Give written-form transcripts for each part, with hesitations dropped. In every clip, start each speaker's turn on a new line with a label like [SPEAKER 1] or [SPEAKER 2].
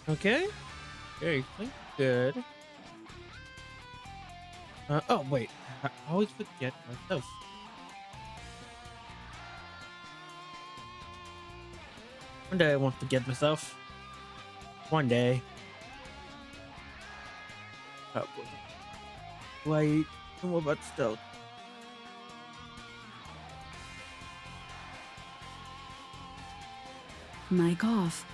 [SPEAKER 1] Okay. Very good. Oh, wait. I always forget myself. One day I won't forget myself. One day. Oh, boy. Wait. What about stealth?
[SPEAKER 2] Mic off.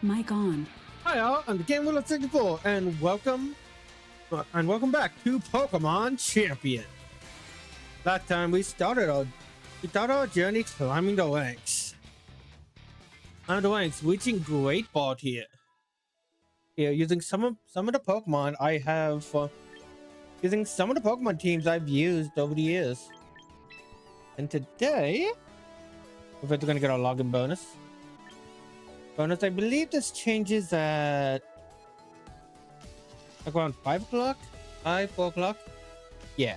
[SPEAKER 2] Mic on.
[SPEAKER 1] Hi all, I'm the Game Wheel 64 and welcome back to Pokemon Champion. Last time we started our journey climbing the ranks. Reaching Great Ball here. Yeah, using some of the Pokemon I have using some of the Pokemon teams I've used over the years. And today we're gonna get our login bonus. I believe this changes at like around 5 o'clock? 4 o'clock? Yeah.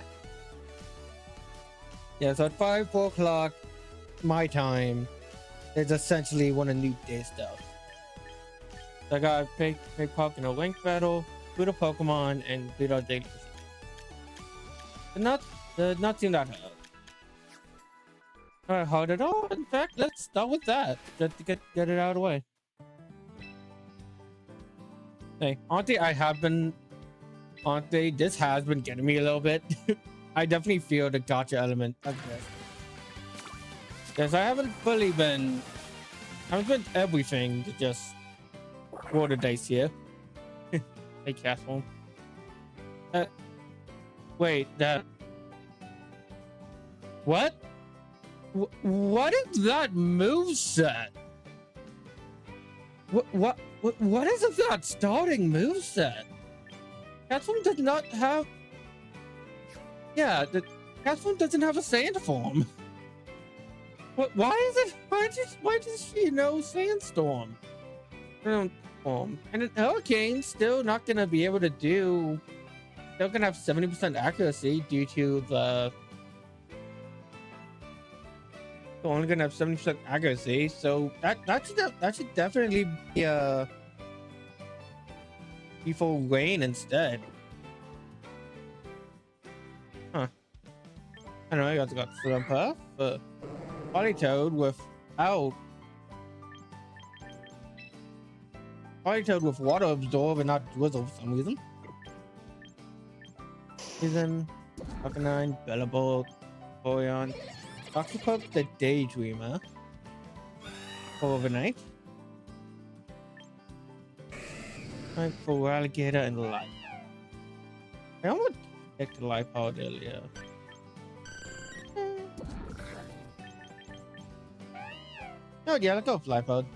[SPEAKER 1] Yeah, so at 4 o'clock my time, it's essentially one of new day stuff. So I gotta pick Pok in a link battle, boot a Pokemon, and beat our daily. Not seem that hard. Not hard at all. In fact, let's start with that. Just to get it out of the way. Hey, honestly, this has been getting me a little bit. I definitely feel the gacha element of this. Yes, I haven't spent everything to just roll the dice here. Hey, Castle. Wait, that... What? What is that moveset? What is that starting moveset? Catform does not have... Yeah, the Catform doesn't have a sand form. Why is it? Why does she know Sandstorm? And an Hurricane still not gonna be able to do. Still gonna have 70% accuracy due to the. Still only gonna have 70% accuracy, so that should definitely be for rain instead. Huh. I don't know. I got Slumpuff, Politoed with water absorb and not drizzle for some reason. Season, Arcanine, Bellebolt, Boyan, Toxapup, the Daydreamer, Overnight, Right for Alligator and Life. I almost picked Life out earlier. Oh yeah, let's go Fly Pod.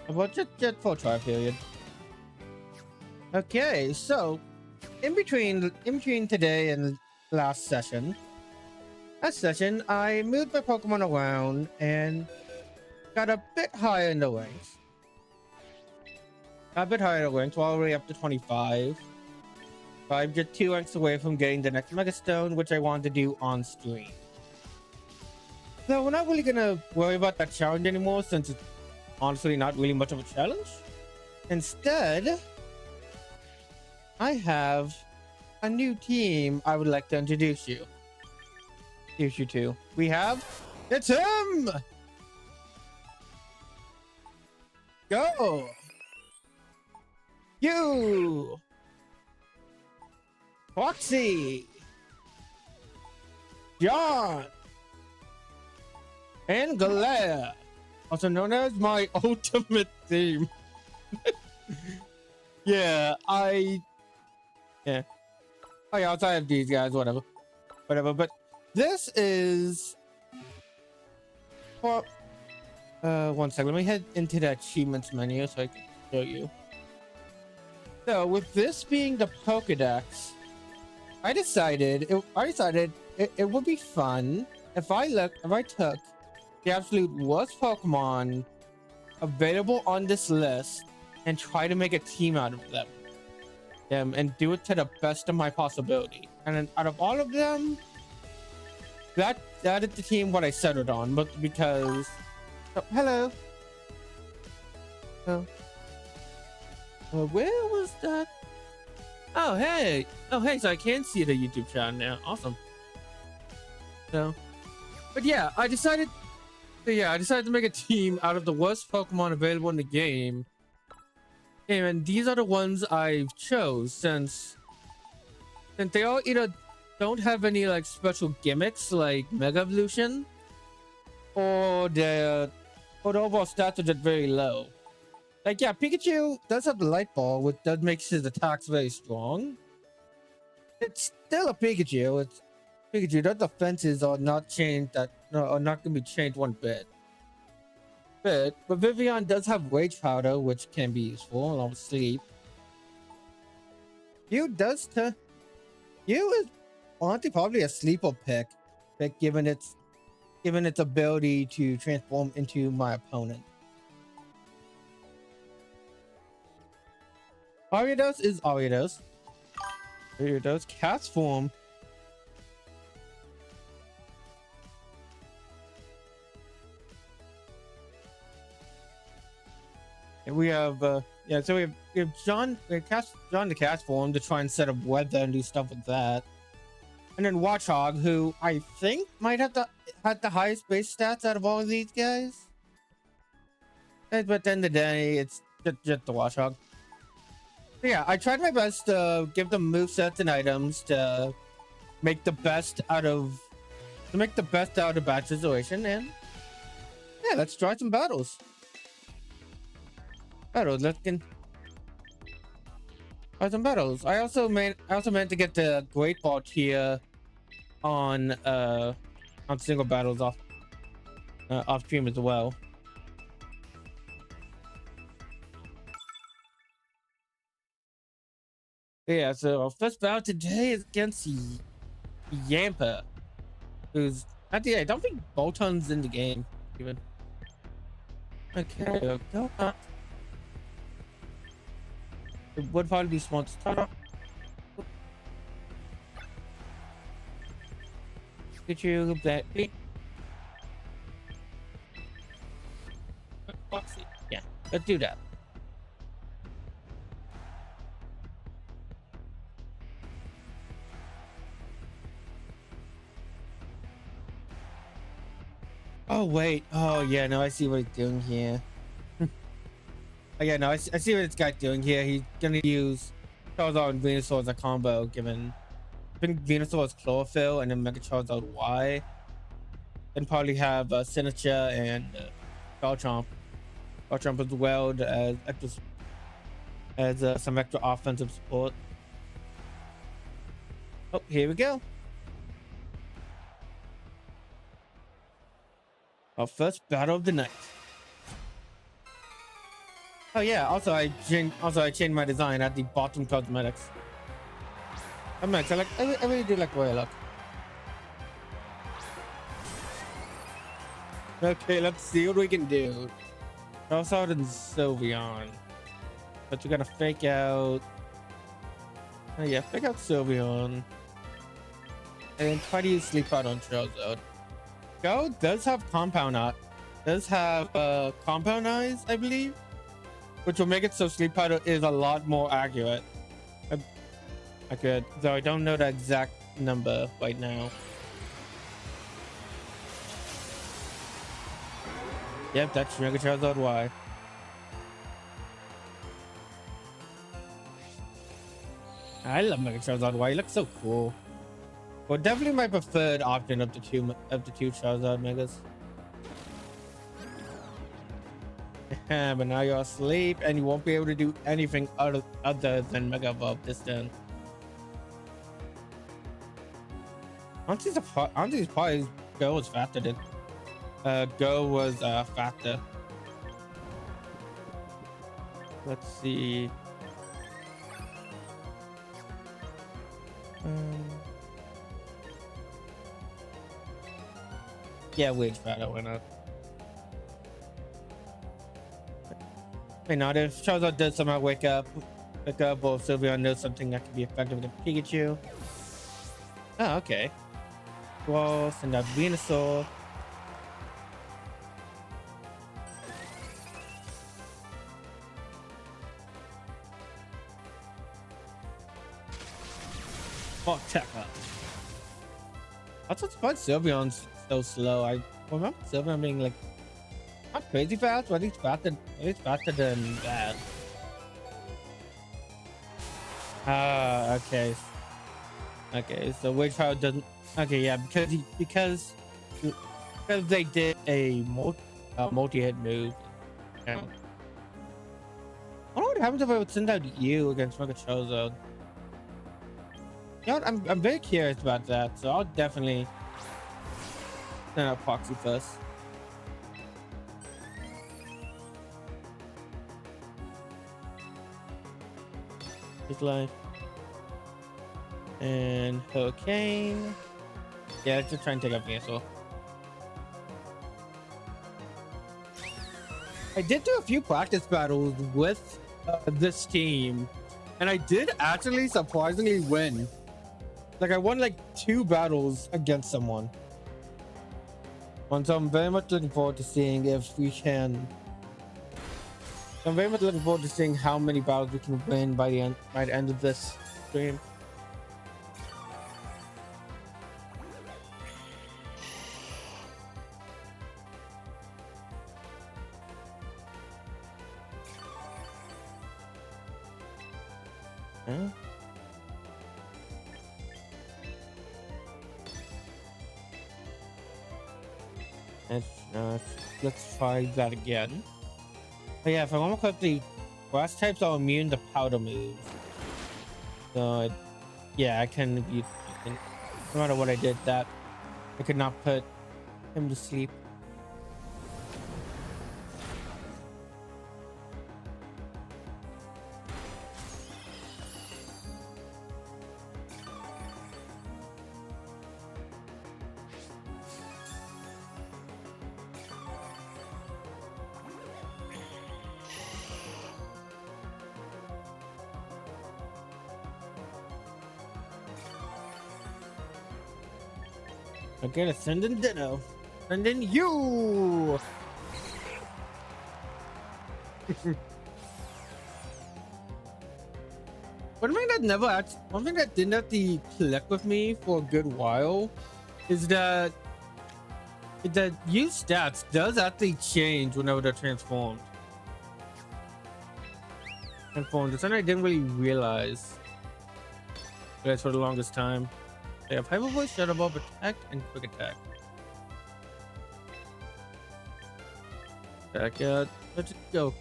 [SPEAKER 1] Well, just for a try period. Okay, so in between today and last session, I moved my Pokemon around and got a bit higher in the ranks. All the way up to 25. So I'm just 2 ranks away from getting the next Mega Stone, which I wanted to do on stream. So we're not really gonna worry about that challenge anymore since it's honestly not really much of a challenge. Instead, I have a new team I would like to introduce you to. We have it's him. Go. You. Foxy. John. And Galea, also known as my ultimate team. Yeah, yeah. Oh yeah, outside of these guys, whatever. But this is well, one second. Let me head into the achievements menu so I can show you. So with this being the Pokedex, I decided it would be fun if I took the absolute worst Pokemon available on this list and try to make a team out of them. And do it to the best of my possibility. And then out of all of them, that is the team what I settled on. But because hello. Where was that? Oh hey. So I can see the YouTube channel now. Awesome. So, but yeah, I decided to make a team out of the worst Pokemon available in the game. And these are the ones I've chose since they all either don't have any like special gimmicks like Mega Evolution, or the overall stats are just very low. Like yeah, Pikachu does have the Light Ball, which does makes his attacks very strong. It's still a Pikachu. It's Pikachu. Their defenses are not changed are not gonna be changed one bit. But Vivillon does have Rage Powder, which can be useful along with Sleep. You is honestly probably a sleeper pick, given its ability to transform into my opponent. Ariados is Ariados. Ariados cast form. And we have so we have John. We cast John the cast form to try and set up weather and do stuff with that. And then Watchog, who I think might have the highest base stats out of all of these guys. But at the end of the day, it's just the Watchog. So yeah, I tried my best to give them movesets and items to make the best out of a bad situation, and yeah, let's try some battles. Let's get some battles. I also meant to get the Great Ball tier on single battles off stream as well. Yeah, so our first battle today is against Yampa, who's I don't think Bolton's in the game even. Okay, go up. It would probably be smart to start off. Get you that beat. Yeah, let's do that. Oh wait. Oh yeah, no, I see what he's doing here. Oh yeah, no, I see what this guy's doing here. He's gonna use Charizard and Venusaur as a combo, given Venusaur's Chlorophyll and then Mega Charizard Y. And probably have Sinistcha and Garchomp as well as some extra offensive support. Oh, here we go. Our first battle of the night. Oh yeah, also I changed my design at the bottom cosmetics. I'm nice. I really do like Royal Luck. Okay, let's see what we can do. Charizard and Sylveon. But we're gonna fake out. Oh yeah, fake out Sylveon. And then try to use Sleep Out on Charizard. Go does have Compound Eyes, I believe. Which will make it so Sleep Powder is a lot more accurate. Though I don't know the exact number right now. Yep, that's Mega Charizard Y. I love Mega Charizard Y. It looks so cool. Well, definitely my preferred option of the two Charizard Megas. But now you're asleep and you won't be able to do anything other than Mega Evolve this turn. Auntie's probably Go was faster than Go was faster. Let's see. Yeah, Wage Battle went up. Wait, not if Charizard does somehow wake up, or Sylveon knows something that could be effective against Pikachu. Oh, okay. Well, send out Venusaur. Fuck, tech up. I thought Sylveon's so slow. I remember Sylveon being like not crazy fast, but at least faster than that. Okay. Okay, so Wage Power doesn't. Okay, yeah, because they did a multi-hit move. I don't know what happens if I would send out you against Mega Charizard. You know what? I'm very curious about that, so I'll definitely send out Foxy first. His life. And Hurricane. Yeah, let's just try and take out Venusaur. I did do a few practice battles with this team, and I did actually surprisingly win. Like I won like 2 battles against someone. And so I'm very much looking forward to seeing if we can. I'm very much looking forward to seeing how many battles we can win by the end of this stream. Huh? Let's try that again. But yeah, if I want to quickly, grass types are immune to powder moves. So yeah, I can use. No matter what I did, that I could not put him to sleep. Okay, let's send in Ditto. And then you! One thing that didn't have to click with me for a good while is that use stats does actually change whenever they're transformed. It's something I didn't really realize. That's for the longest time. They have Hyper Voice, Shadow Ball, Protect, and Quick Attack. Let's just go.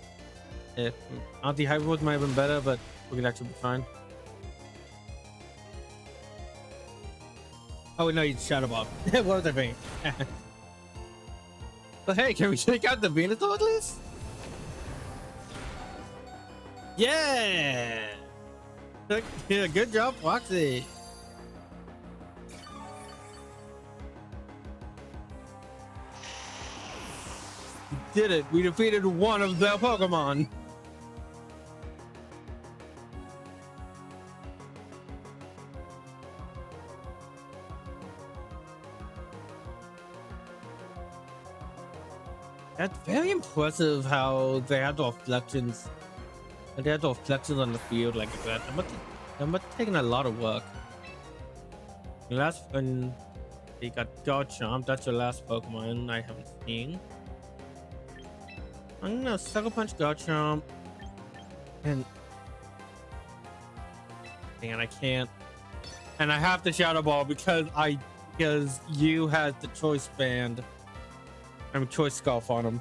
[SPEAKER 1] Auntie Hyper Voice might have been better, but we can actually be fine. Oh no, it's Shadow Ball. What was I thinking? But hey, can we take out the Venusaur at least? Yeah! Yeah, good job, Foxy. Did it. We defeated one of their Pokemon. That's very impressive how they had the reflections. They had the reflections on the field like that. I'm taking a lot of work. When they got Garchomp, that's your last Pokemon I haven't seen. I'm gonna Sucker Punch Garchomp, and I can't, and I have to Shadow Ball because you had the Choice Band. Choice Scarf on him.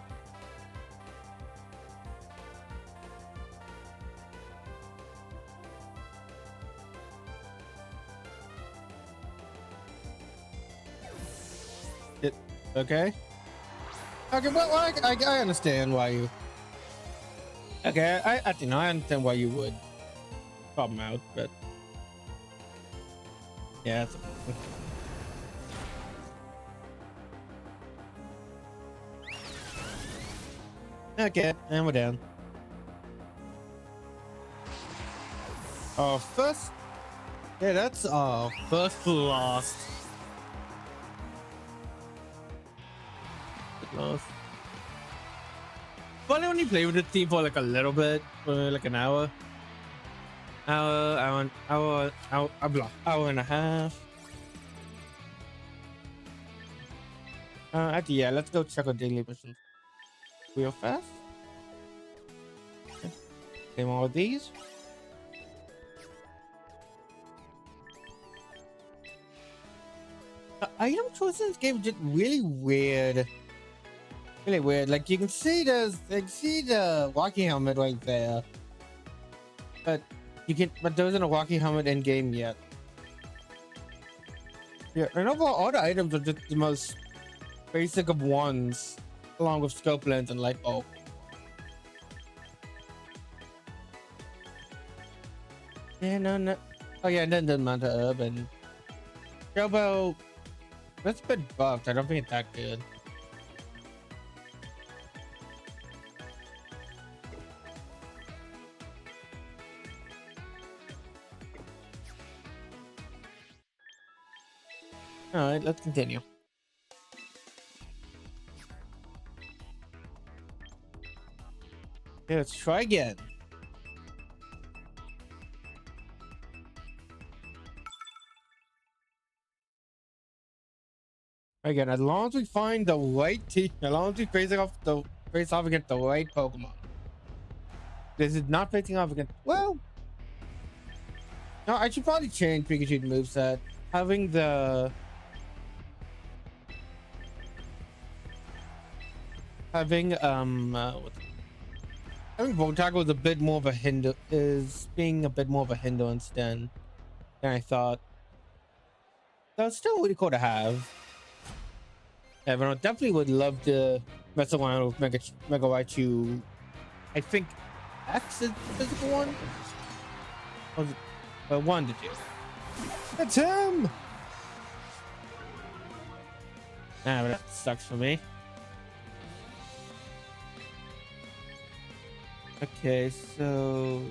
[SPEAKER 1] It okay? Okay, well, I understand why you. Okay, I think I understand why you would pop him out, but yeah. Okay, and we're down. First, yeah, that's first lost. Lost. But I only played with the team for like a little bit, for like an hour. Hour and a half. Actually, yeah, let's go check our daily missions real fast. Okay. Claim all of these. Item choices in this game is just really weird. Really weird. Like you can see the walking helmet right there. But there isn't a walking helmet in game yet. Yeah, and overall all the items are just the most basic of ones, along with scope lens and light bulb. Yeah, no. Oh yeah, and then the Manta Urban. Showbow, that's a bit buffed. I don't think it's that good. Alright, let's continue. Okay, let's try again. Again, as long as we find the right team, as long as we face off against the right Pokemon. This is not facing off against. Well, no, I should probably change Pikachu's moveset. Having the having having Volt Tackle is a bit more of a being a bit more of a hindrance than I thought. That's still really cool to have. Yeah, but I definitely would love to mess around with Mega Raichu. I think X is the physical one. Or was it, 1 to 2? It's him! Ah, but that sucks for me. Okay, so...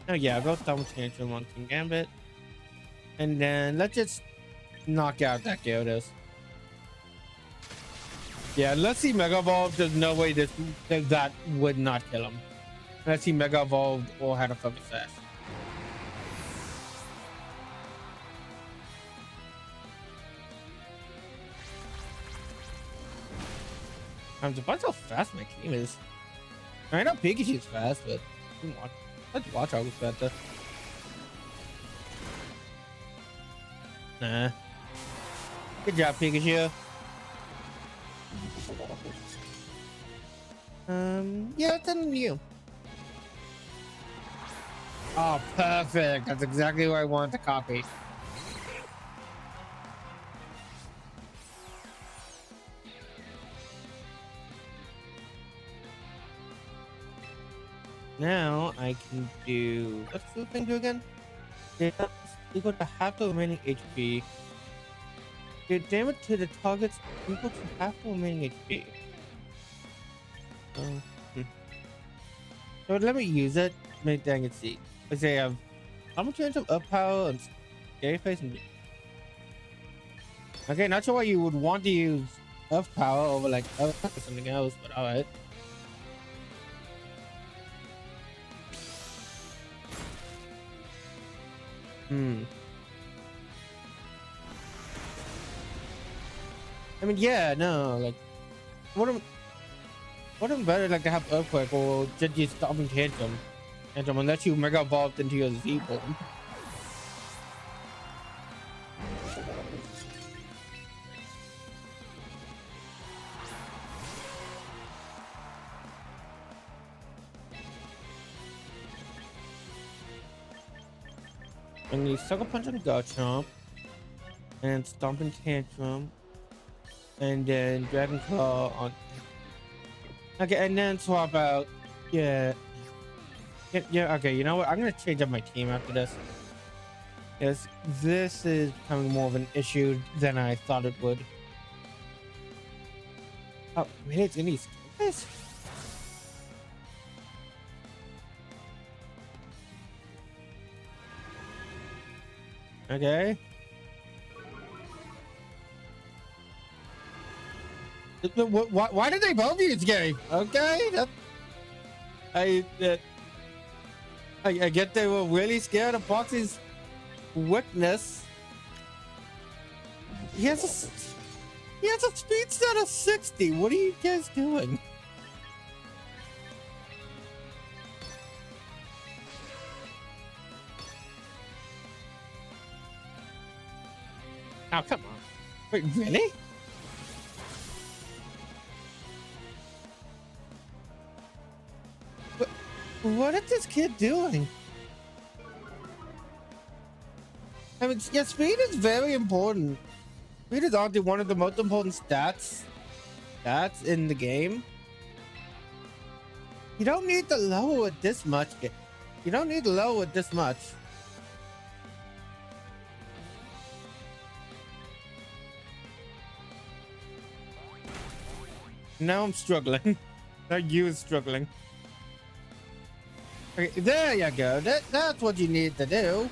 [SPEAKER 1] Oh yeah, I'll go Double Tantrum on King Gambit. And then let's just knock out that Gyarados. Yeah, unless he Mega Evolved, there's no way that would not kill him. Unless he Mega Evolved or had a Focus Sash. I'm surprised how fast my team is. I know Pikachu's fast, but let's watch how it's better. Nah. Good job, Pikachu. Yeah, it's on you. Oh, perfect. That's exactly what I wanted to copy. Now I can do. What's the thing do again? That's equal to half the remaining HP. Do damage to the targets equal to half the remaining HP. So let me use it. Maybe I can see. Let's say I have how much range of up power and scary face and. Okay, not sure why you would want to use up power over like something else, but alright. I mean, yeah, no, like, wouldn't better like to have Earthquake or just use Stomping Tantrum, unless you Mega Evolved into your Z form. And you Sucker Punch on Garchomp. And Stomping Tantrum. And then Dragon Claw on... Okay, and then swap out... Yeah. Yeah, okay, you know what? I'm gonna change up my team after this. Yes, this is becoming more of an issue than I thought it would. Oh, really? It's gonna use this? Okay. Why did they both use Gary? Okay. I get they were really scared of Foxy's weakness. He has a speed stat of 60. What are you guys doing? Oh, come on. Wait, really? What is this kid doing? I mean, yeah, speed is very important. Speed is honestly one of the most important stats in the game. You don't need to lower it this much. You don't need to lower it this much. Now I'm struggling. Now you struggling. Okay, there you go. That's what you need to do.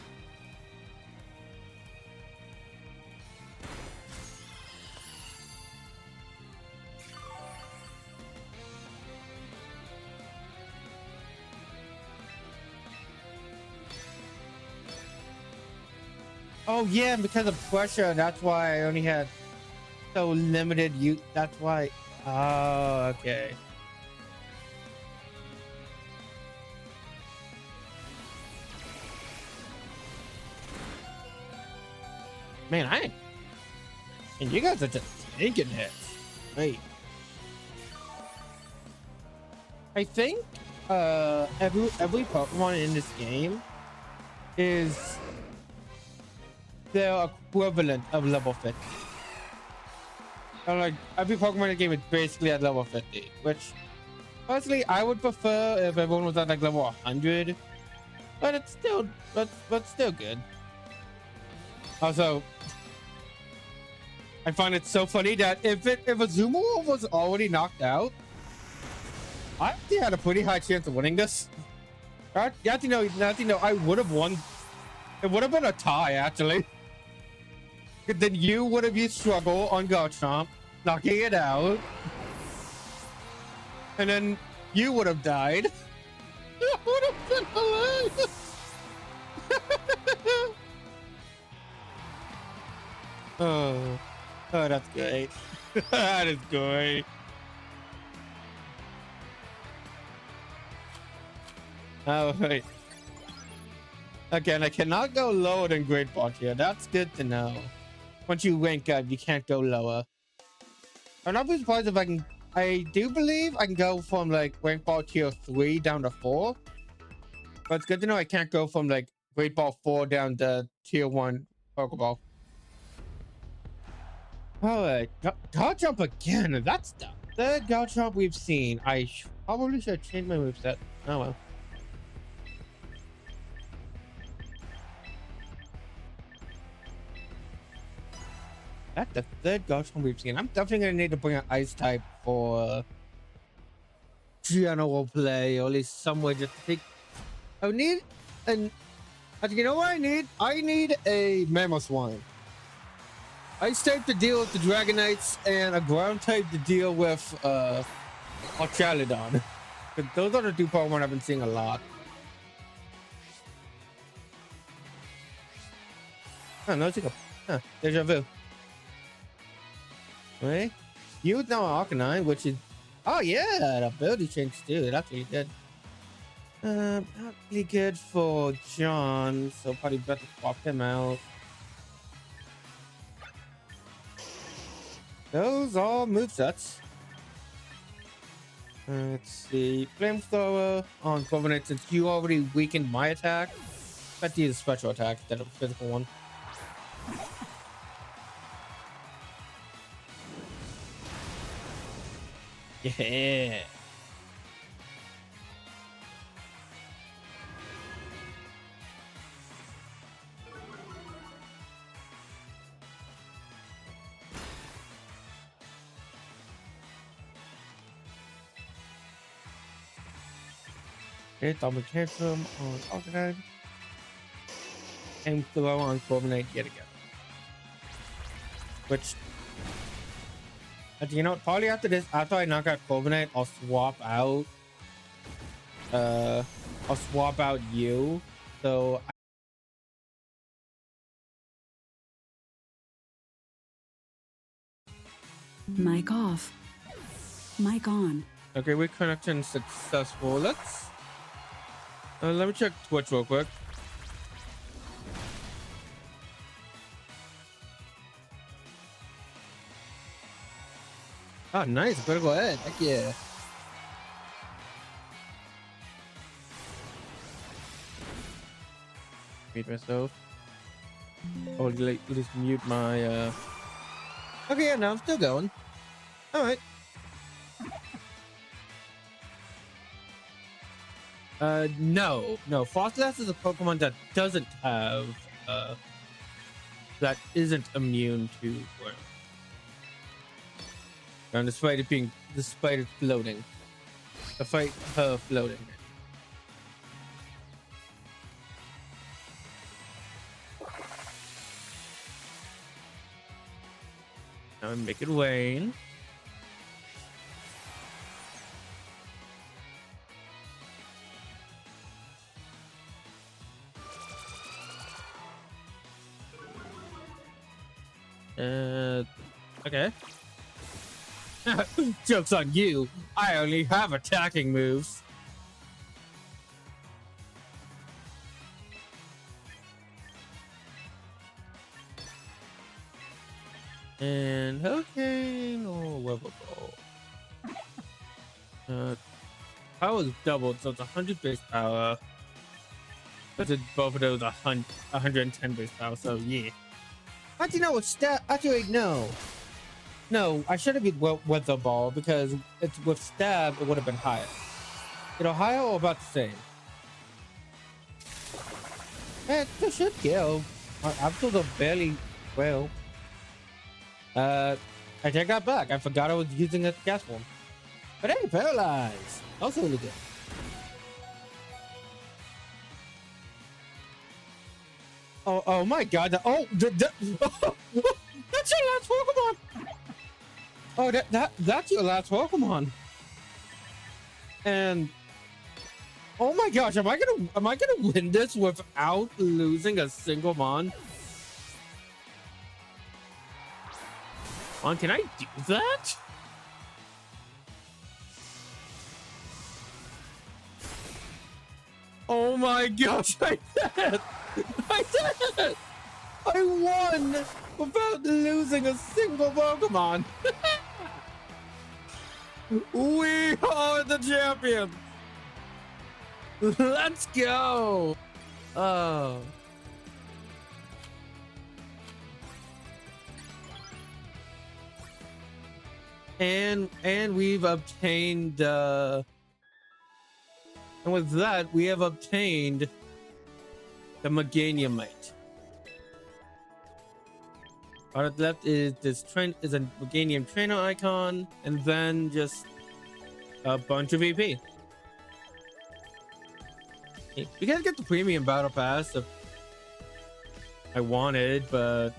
[SPEAKER 1] Oh yeah, because of pressure, that's why I only had so limited use. That's why. Oh, okay. Man, and you guys are just taking hits. Wait. I think every Pokemon in this game is their equivalent of level 50. Like every Pokemon in the game is basically at level 50, which personally I would prefer if everyone was at like level 100, but it's still but still good. Also, I find it so funny that if Azumarill was already knocked out, I actually had a pretty high chance of winning this. You have to know, I would have won. It would have been a tie, actually. Then you would have used Struggle on Garchomp, knocking it out. And then you would have died. It would have been hilarious. Oh, that's great. That is great. Oh, wait. Again, I cannot go lower than Great Ball here. That's good to know. Once you rank up, you can't go lower. I'm not surprised if I can. I do believe I can go from like Rank Ball tier 3 down to 4. But it's good to know I can't go from like Great Ball 4 down to tier 1 Pokeball. Alright, Garchomp again. That's the third Garchomp we've seen. I probably should change my moveset. Oh well. That's the third Garchomp we've seen. I'm definitely gonna need to bring an Ice type for general play, or at least somewhere just to take. I need an. You know what I need? I need a Mamoswine. Ice type to deal with the Dragonites, and a ground type to deal with Archaludon. But those are the two Pokemon I've been seeing a lot. Oh, no, it's like a deja vu. Right? Use now Arcanine, which is the ability change too. That's really good. Not really good for John, so probably better swap him out. Those are movesets. Let's see. Flamethrower on Corviknight, since you already weakened my attack. Let's use special attack instead of physical one. Yeah. Okay, double tantrum on Arcanine. And throw on Fulminate yet again. Which, you know, probably after this, after I knock out Fulminate, I'll swap out. I'll swap out you. So
[SPEAKER 2] Mic off. Mic on.
[SPEAKER 1] okay, we connection successful. Let's let me check Twitch real quick. Oh, nice. Critical hit. Heck yeah. Mute myself. Oh, let's mute my. Okay, yeah, now I'm still going. All right. No. Frostlass is a Pokemon that doesn't have, that isn't immune to worm. And despite it floating. Despite her floating. Now make it wane. Okay. Joke's on you. I only have attacking moves. And Hurricane or Weather Ball. Power is doubled, so it's 100 base power. But it's both of those 110 base power, so yeah. Actually, no, it's actually, no. No, I should have been Weather Ball because it's with stab, it would have been higher. You know, higher or about the same? It should kill. I'm still barely well. I take that back. I forgot I was using a gas form. But hey, paralyzed. Also really good. Oh my god. Oh, that's your last Pokemon. Oh, that's your last Pokemon. And oh my gosh, am I gonna win this without losing a single mon? Can I do that? Oh my gosh, I did it! I did it! I won without losing a single Pokemon. We are the champions. Let's go. Oh. And we've obtained and with that we have obtained the Meganiumite. All that's left is this is a Meganium trainer icon, and then just a bunch of EP. You guys get the premium battle pass if I wanted, but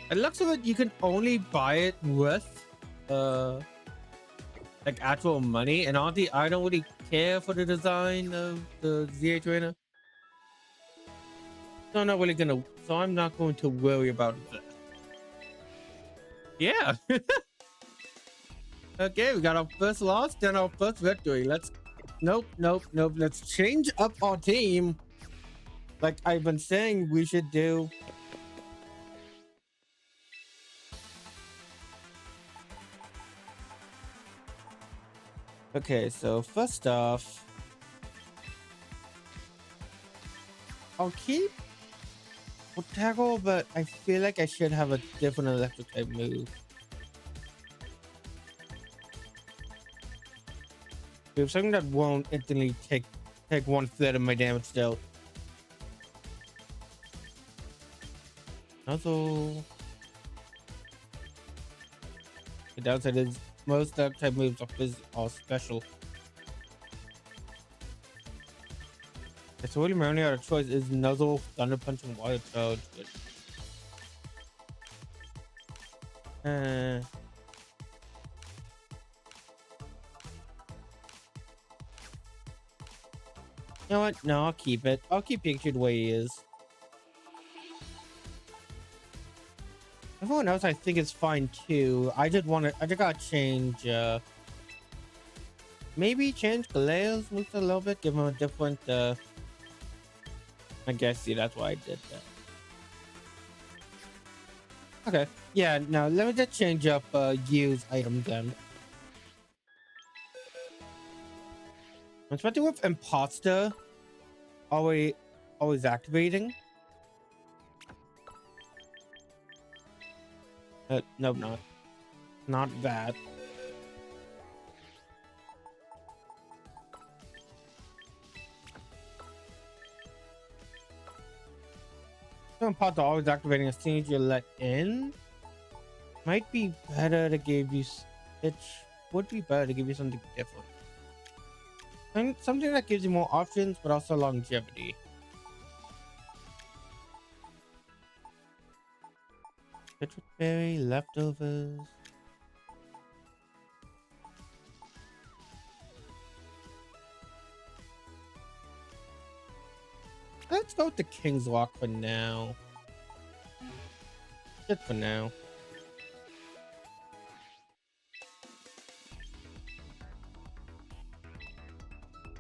[SPEAKER 1] it looks like you can only buy it with like actual money, and honestly, I don't really care for the design of the ZA trainer. So I'm not really gonna. So I'm not going to worry about that. Yeah. Okay, we got our first loss, then our first victory. Nope. Let's change up our team. Like I've been saying we should do. Okay, so first off, I'll keep tackle, but I feel like I should have a different electric type move. We have something that won't instantly take 1/3 of my damage dealt. Also, the downside is most electric type moves are special. It's really my only other choice is Nuzzle, Thunder Punch, and Water Charge. But, you know what? No, I'll keep it. I'll keep Pikachu the way he is. Everyone else I think is fine too. I just gotta change maybe change Galeo's moves a little bit, give him a different I guess see that's why I did that. Okay. Yeah, now let me just change up use items then. Especially with Imposter always activating. No, not that. Imposter always activating as soon as you're let in. Might be better to give you. It would be better to give you something different. Something that gives you more options, but also longevity. Citrus berry, leftovers. Let's go with the King's Lock for now. Just for now.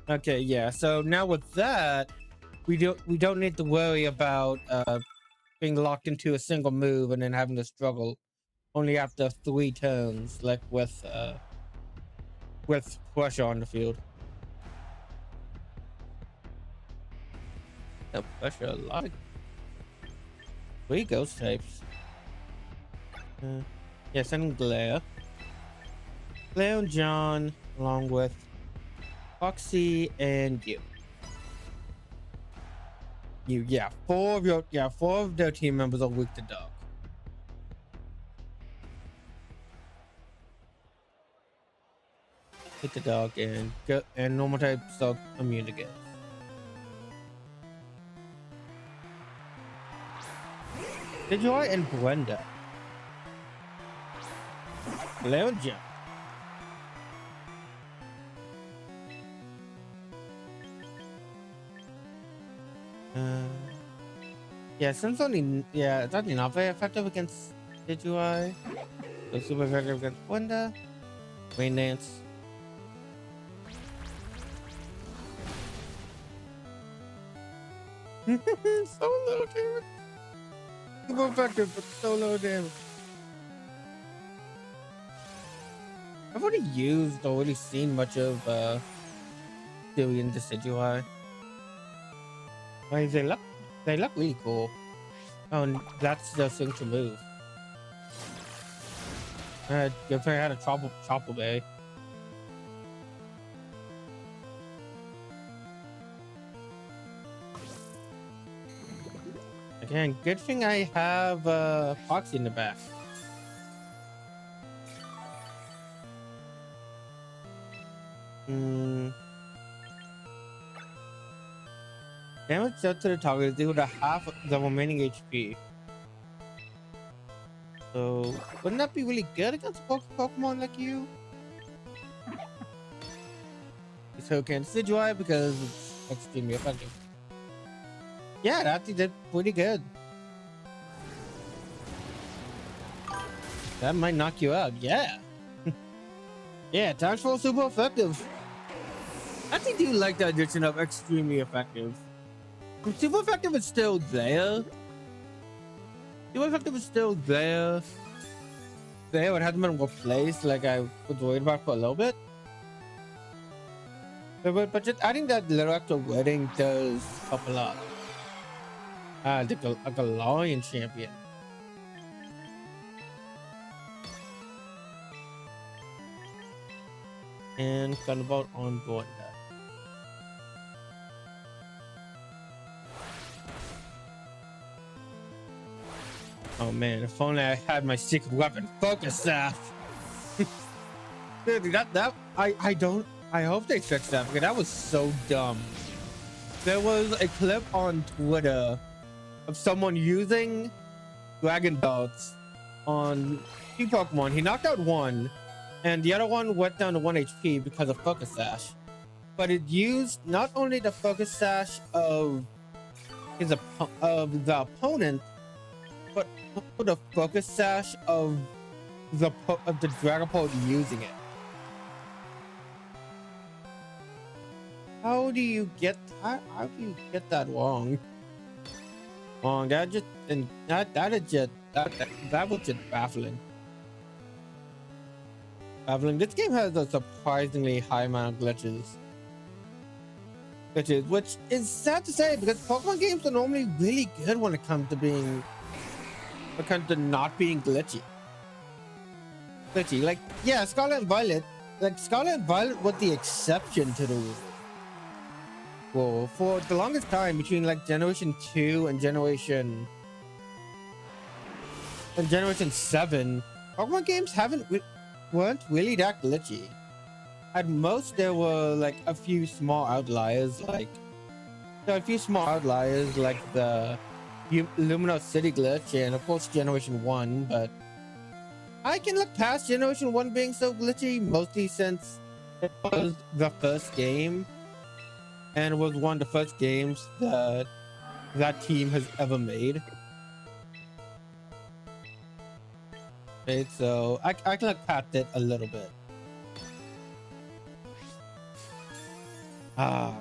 [SPEAKER 1] Okay, yeah. So now with that, we don't need to worry about being locked into a single move and then having to struggle only after 3 turns, like with pressure on the field. No pressure, a lot of 3 ghost types. Yeah, sending Glare and John along with Foxy and you. Yeah, 4 of their team members are weak to dog. Hit the dog and normal types are immune to gas. Pidgeot and Brenda. Leon jump. Yeah, since it's only not very effective against Pidgeot. So super effective against Brenda. Rain Dance. So low damage. Super effective, but so low damage. I've already used or really seen much of Dillion Decidueye. They look really cool. Oh, and that's the signature move. If I had a Chople Bay. Again, good thing I have Foxy in the back. Damage dealt to the target is equal to half the remaining HP. So, wouldn't that be really good against Pokemon like you? So can Decidueye because it's extremely effective. Yeah, that actually did pretty good. That might knock you out. Yeah. Yeah, Tactful super effective. I actually do like the addition of extremely effective. Super effective is still there. Super effective is still there. There, it hasn't been replaced like I was worried about for a little bit. But just adding that little extra wording does help a lot. A Galarian champion. And Thunderbolt on board that. Oh man, if only I had my secret weapon, Focus Staff. Dude, I hope they fixed that because that was so dumb. There was a clip on Twitter of someone using Dragon Belts on 2 Pokemon. He knocked out one, and the other one went down to 1 HP because of Focus Sash. But it used not only the Focus Sash of the opponent, but the Focus Sash of the Dragapult using it. How do you get that wrong? Wrong. That was just baffling. Baffling. This game has a surprisingly high amount of glitches, which is sad to say because Pokemon games are normally really good when it comes to not being glitchy. Like, yeah, Scarlet and Violet. Like, Scarlet and Violet was the exception to the rule. Well, for the longest time between like Generation 2 and Generation 7, Pokemon games weren't really that glitchy. At most, there were like a few small outliers, like the Luminos City glitch, and of course Generation 1. But I can look past Generation 1 being so glitchy, mostly since it was the first game. And it was one of the first games that team has ever made. Okay, so I can look past it a little bit. Oh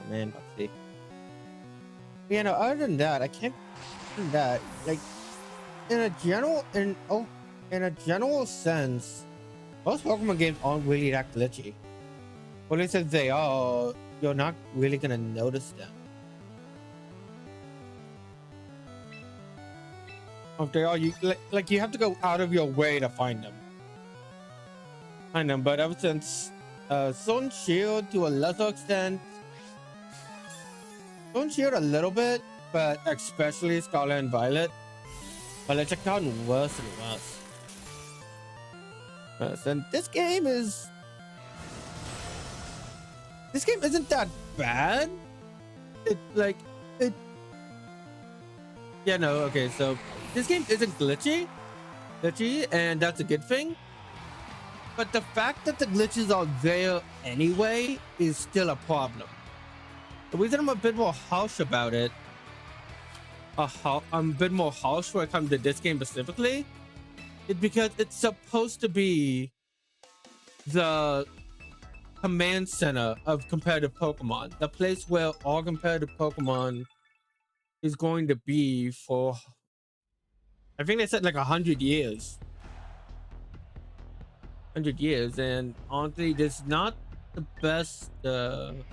[SPEAKER 1] man, let's see. Yeah, no, other than that, I can't do that. Like, in a general sense, most Pokemon games aren't really that glitchy. But at least they are, you're not really gonna notice them. If they are, you have to go out of your way to find them. But ever since Sword and Shield to a lesser extent, Sword and Shield a little bit, but especially Scarlet and Violet, but it's gotten worse and worse. And this game isn't that bad. Yeah, no, okay, so this game isn't glitchy, and that's a good thing. But the fact that the glitches are there anyway is still a problem. The reason I'm a bit more harsh about it, I'm a bit more harsh when it comes to this game specifically, is because it's supposed to be the command center of competitive Pokemon, the place where all competitive Pokemon is going to be for, I think they said like 100 years. 100 years, and honestly, this is not the best, and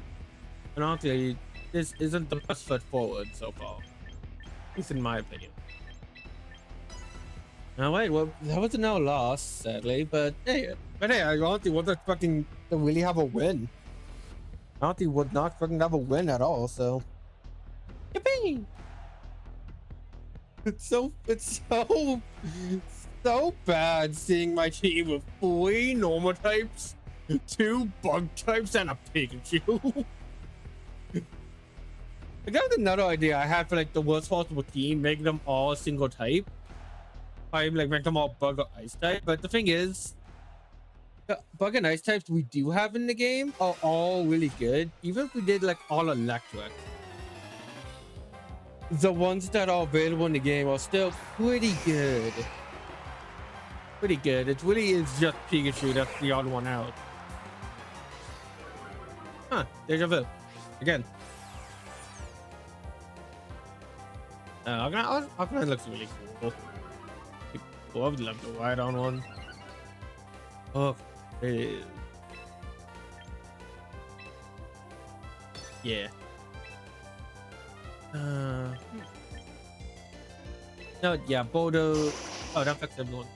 [SPEAKER 1] honestly, this isn't the best foot forward so far, at least in my opinion. Now wait, well, that was no loss, sadly, but hey, I honestly wasn't expecting to really have a win. I honestly was not expecting to have a win at all, so yippee! It's so bad seeing my team with 3 normal types, 2 bug types, and a Pikachu. I got another idea I had for like the worst possible team, making them all a single type. I like make them all bug or ice type, but the thing is, the bug and ice types we do have in the game are all really good. Even if we did like all electric, the ones that are available in the game are still pretty good. It really is just Pikachu that's the odd one out. Huh, deja vu. Again. Arcanine looks really cool. I would love to ride on one. Oh, Yeah. No, yeah, Bodo. Oh, that affects everyone.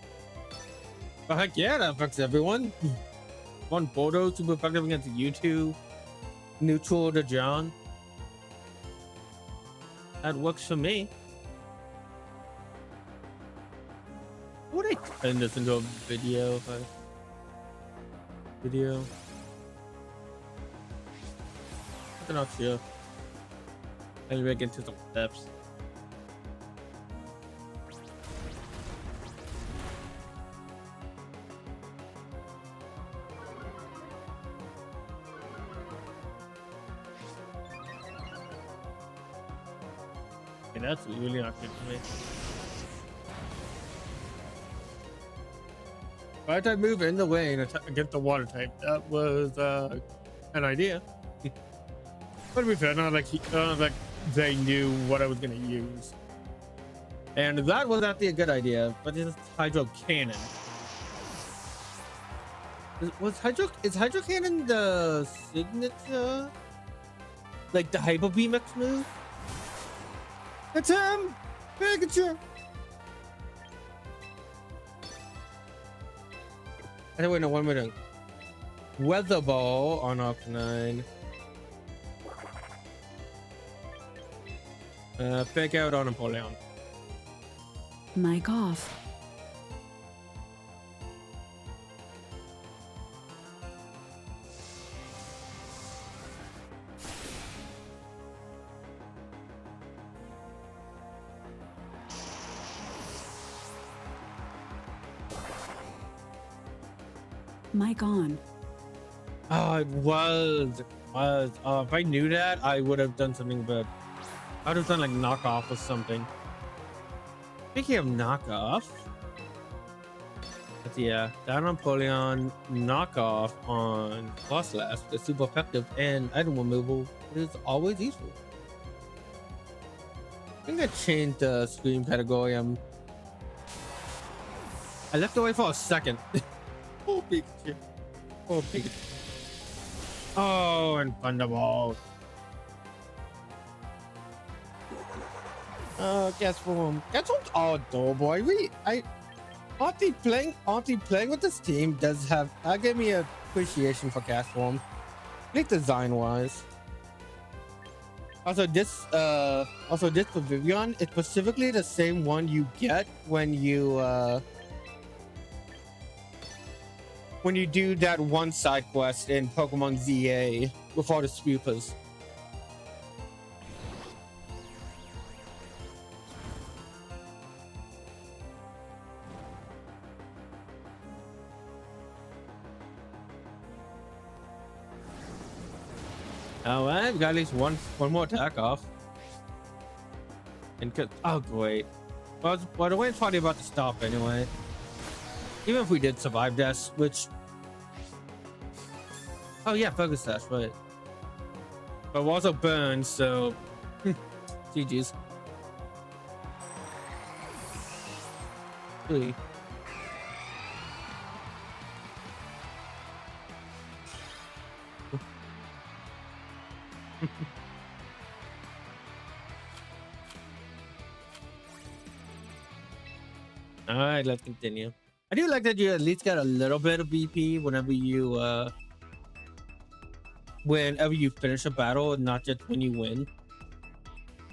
[SPEAKER 1] Oh, heck yeah, that affects everyone. One Bodo super effective against you two. Neutral to John. That works for me. Would I turn this into a video? Video? I'm not sure. Maybe we get into some steps. Okay, that's really not good for me. Why did I move in the lane against the water type? That was an idea. But to be fair, not like they knew what I was gonna use, and that was actually a good idea. But it's Hydro Cannon. Is Hydro Cannon the signature? Like the Hyper Beam X move? It's him! Pikachu! I don't know, 1 minute. Weather Ball on Arcanine. Fake out on Napoleon.
[SPEAKER 2] Mic off. Mic on.
[SPEAKER 1] Oh, it was. If I knew that, I would have done something, but I would have done like knockoff or something. Speaking of knockoff, but yeah, down on Napoleon, knockoff on Boss is super effective, and item removal is always useful. I think I changed the screen category. I left away for a second. Oh, Pikachu. Oh, Pikachu. Oh, and Thunderbolt. Guess form. Guess what's all adorable. Auntie playing with this team does have gave me an appreciation for cast form. I think design wise. Also this Pavilion is specifically the same one you get when you do that one side quest in Pokemon ZA with all the Spupas. Oh, I've got at least one more attack off. And oh great. Well, the way it's probably about to stop anyway. Even if we did survive this, which oh yeah, focus dash, right. But we're also burned, so GG's. Really. All right, let's continue. I do like that you at least get a little bit of BP whenever you finish a battle, not just when you win.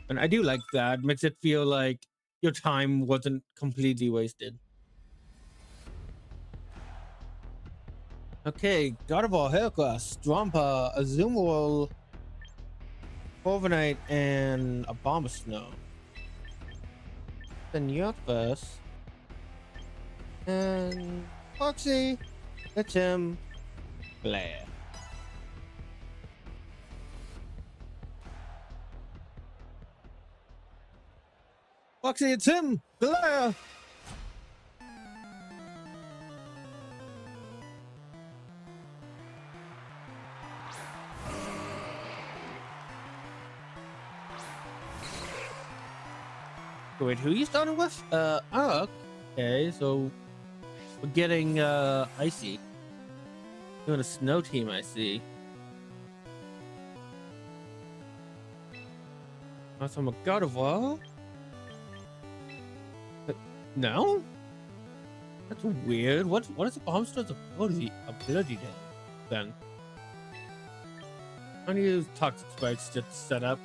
[SPEAKER 1] And I do like that. Makes it feel like your time wasn't completely wasted. Okay, Gardevoir, Heracross, Strompa, Azumarill, Corviknight, and Abomasnow. Then you're first. And Foxy, that's him, Blair. Foxy, it's him, Blair. Wait, who are you starting with? Oh, okay, so we're getting Icy. Doing a snow team, I see. That's from a God of War? No? That's weird. What is the Bombstar's ability then? I'm gonna use Toxic Spikes just to set up.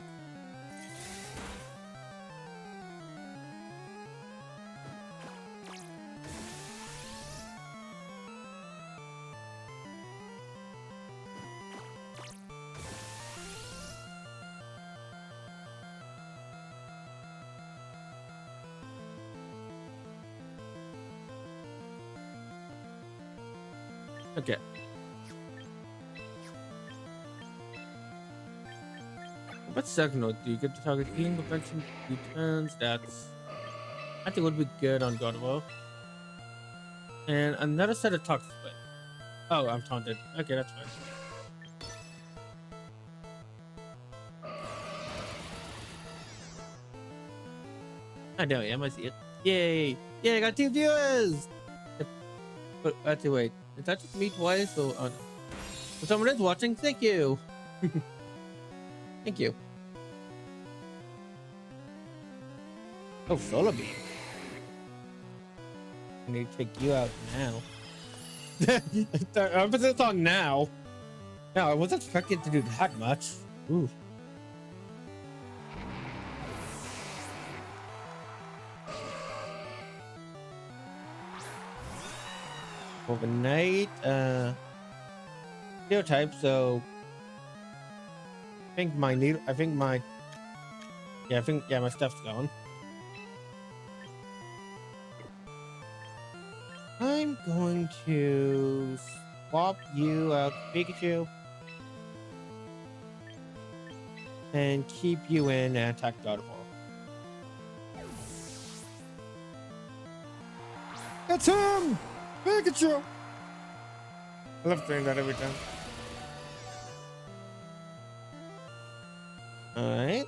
[SPEAKER 1] Okay. What second note do you get to target healing perfection returns? That's I think would be good on God of War. And another set of Toxic Spikes. Oh, I'm taunted. Okay, that's fine. I know, yeah, I see it. Yay! Yay, I got 2 viewers! But actually, wait. Is that just me twice? Or no. If someone is watching, thank you! Thank you. Oh, Solar Beam. I need to take you out now. Emphasis on now. No, I wasn't expecting to do that much. Ooh. Overnight, steel type, so I think my my stuff's going. I'm going to swap you out Pikachu and keep you in and attack God of War. That's him! Pikachu! I love doing that every time. Alright.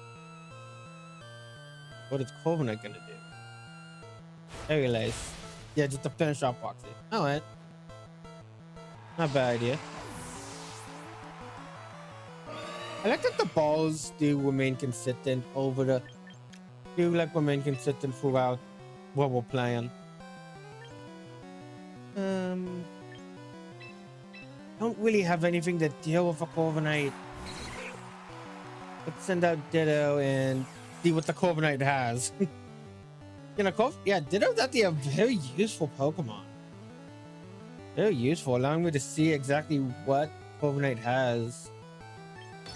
[SPEAKER 1] What is Corviknight gonna do? I realize. Yeah, just to finish off Foxy. Alright. Not a bad idea. I like that the balls do remain consistent remain consistent throughout what we're playing. Don't really have anything to deal with a Corviknight. Let's send out Ditto and see what the Corviknight has. You know, Ditto's actually a very useful Pokemon. Very useful, allowing me to see exactly what Corviknight has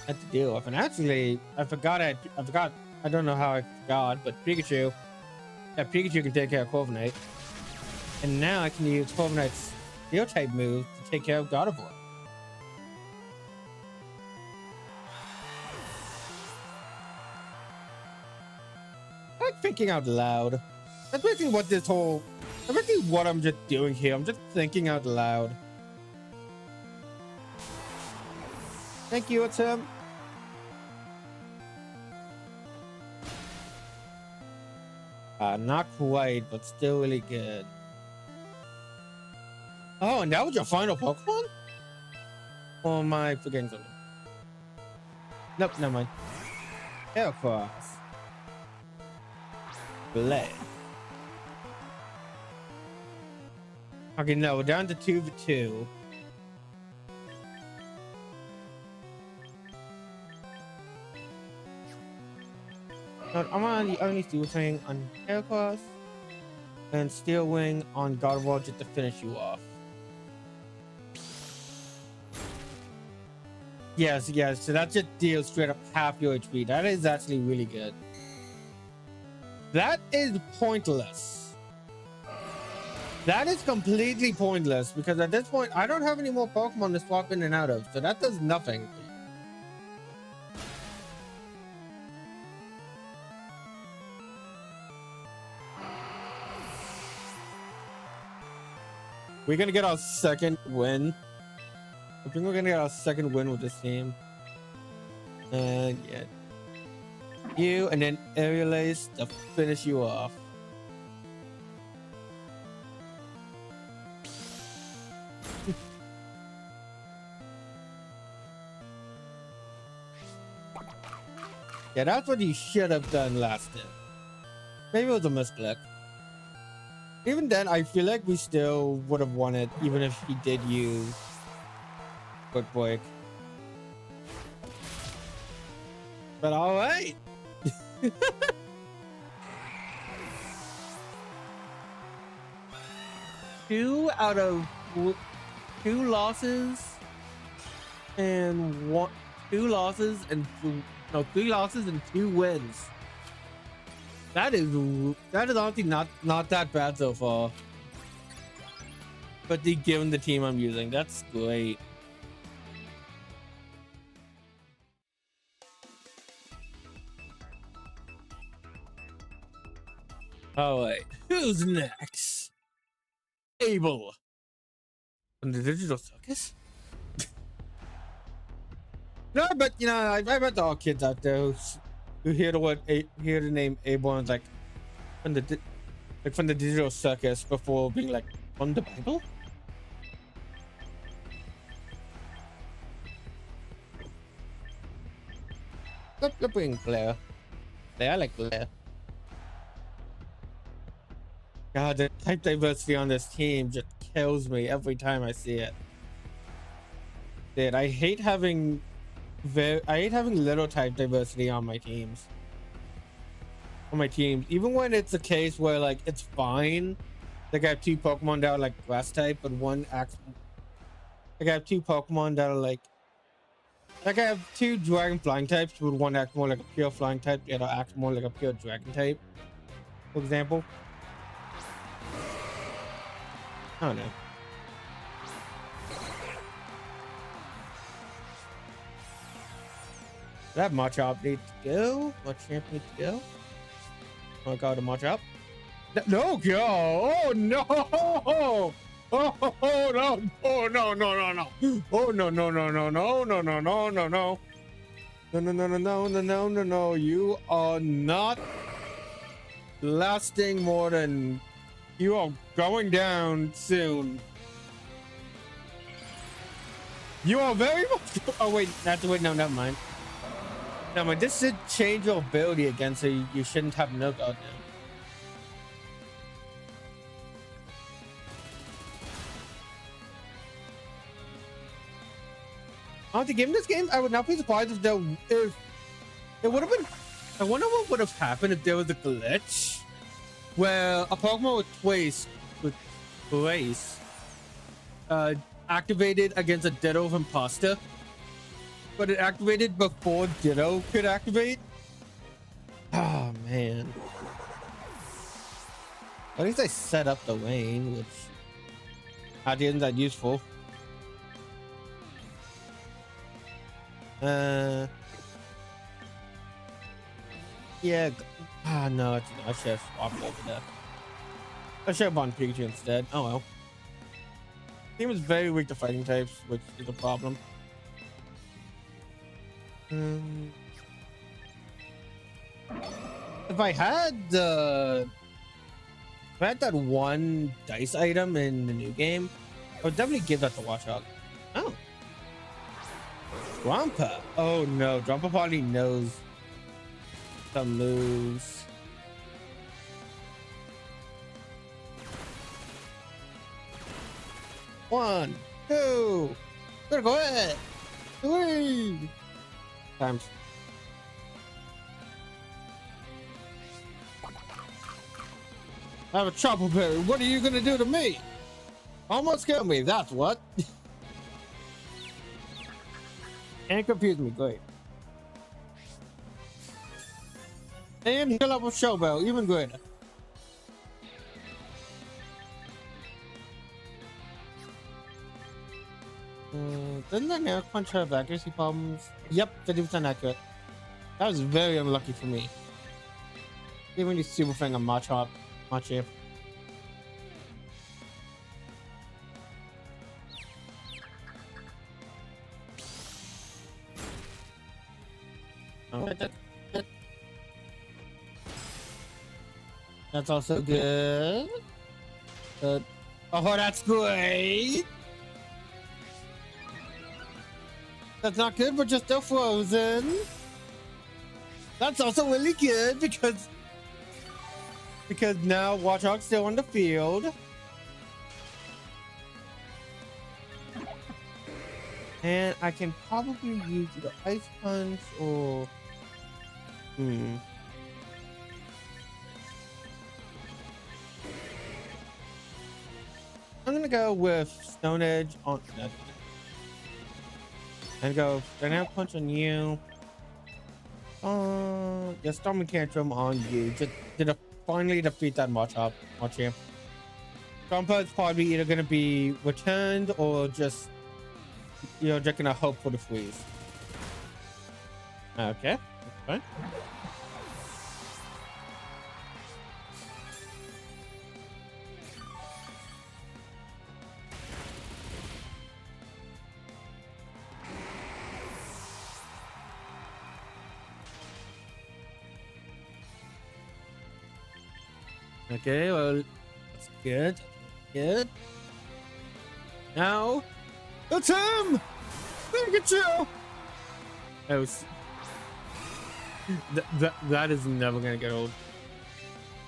[SPEAKER 1] to deal with. And actually, I don't know how I forgot, but Pikachu can take care of Corviknight. And now I can use Corviknight's Steel type move to take care of God of War. I like thinking out loud. That's basically what I'm just doing here. I'm just thinking out loud. Thank you, it's him. Not quite, but still really good. Oh, and that was your final Pokemon? Or am I forgetting something? Nope, never mind. Heracross. Bleh. Okay, no, we're down to 2v2. I'm only Steel Wing on Heracross and Steel Wing on God of War just to finish you off. Yes, so that just deals straight up half your HP. That is actually really good. That is pointless. That is completely pointless because at this point, I don't have any more Pokemon to swap in and out of, so that does nothing. We're gonna get our second win. I think we're gonna get our second win with this team. And yeah. You and then Aerial Ace to finish you off. Yeah, that's what you should have done last time. Maybe it was a misclick. Even then, I feel like we still would have won it, even if he did use Quick Break. But all right. 2 out of 2 losses and 2 losses and 3 losses and 2 wins. That is honestly not that bad so far. But given the team I'm using, that's great. All right, who's next? Abel. From the Digital Circus? No, but you know, I bet all kids out there who hear the name Abel and like from the Digital Circus before being like, from the Bible? Let's bring Claire. I like Claire. God, the type diversity on this team just kills me every time I see it. Dude, I hate having little type diversity on my teams. Even when it's a case where like it's fine. Like I have 2 Pokemon that are like grass type, but one acts. Like I have 2 Pokemon that are like I have 2 dragon flying types, but one acts more like a pure flying type, the other acts more like a pure dragon type. For example. I don't know. That Machop needs to go. Machamp needs to go. Oh god, a Machop. No, go! Oh no! Oh no! Oh no! No! Oh no! No! No! No! No! No! No! No! No! No! No! No! No! No! No! No! No! No! You are not lasting more than. You are going down soon. You are very much. Oh wait, no, never mind. Never mind. This should change your ability again, so you shouldn't have knockout now. Honestly, given this game, I would not be surprised if it would have been. I wonder what would have happened if there was a glitch where a Pokemon with Twice activated against a Ditto of Imposter, but it activated before Ditto could activate. Oh man. At least I set up the lane, which at the end that useful. Yeah. No, I should have swapped over there. I should have gone Pikachu instead. Oh well. Team is very weak to fighting types, which is a problem. If I had that one dice item in the new game, I would definitely give that to Watchog. Oh. Drampa. Oh no, Drampa probably knows some moves. One, two, gotta go ahead. 3 times. I have a Chopper Berry. What are you gonna do to me? Almost killed me, that's what. And confuse me, great. And heal up with Showbell, even greater. Didn't that Nail Punch have accuracy problems? Yep, 50% accurate. That was very unlucky for me. Even the Super Fang on Machop. Machamp. Oh, that's also good. Oh, that's great. That's not good, but just still frozen. That's also really good because now Warthog's still on the field. And I can probably use either Ice Punch or I'm gonna go with Stone Edge on that. And go Dynamic Punch on you. Yeah, Storm Tantrum on you. Just to finally defeat that Machop. Grandpa is probably either gonna be returned or just just gonna hope for the freeze. Okay, that's fine. Okay, well, that's good. Good. Now, it's him! Pikachu! Oh, that is never gonna get old.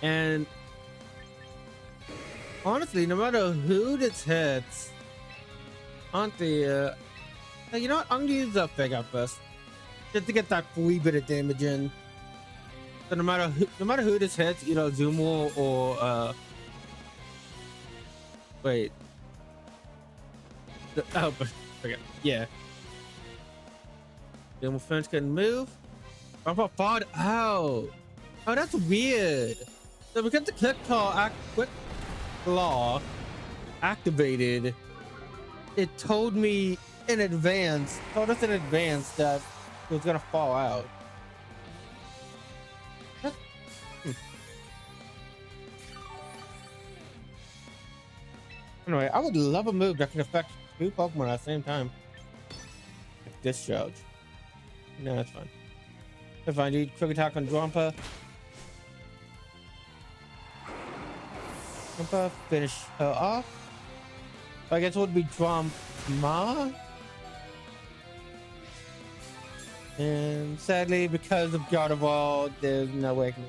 [SPEAKER 1] And honestly, no matter who this hits, you know what? I'm gonna use the Figure first, just to get that wee bit of damage in. So no matter who this hits, either Zumo or wait. Okay, yeah. Zumo Fence can move. Grandpa fought out. Oh, that's weird. So because the Quick Claw activated, it told us in advance that it was gonna fall out. Anyway, I would love a move that can affect two Pokemon at the same time. Like Discharge. No, that's fine. If I do Quick Attack on Dwampa. Dwampa, finish her off. So I guess it would be Dwampa. And sadly, because of Gardevoir, there's no way I can.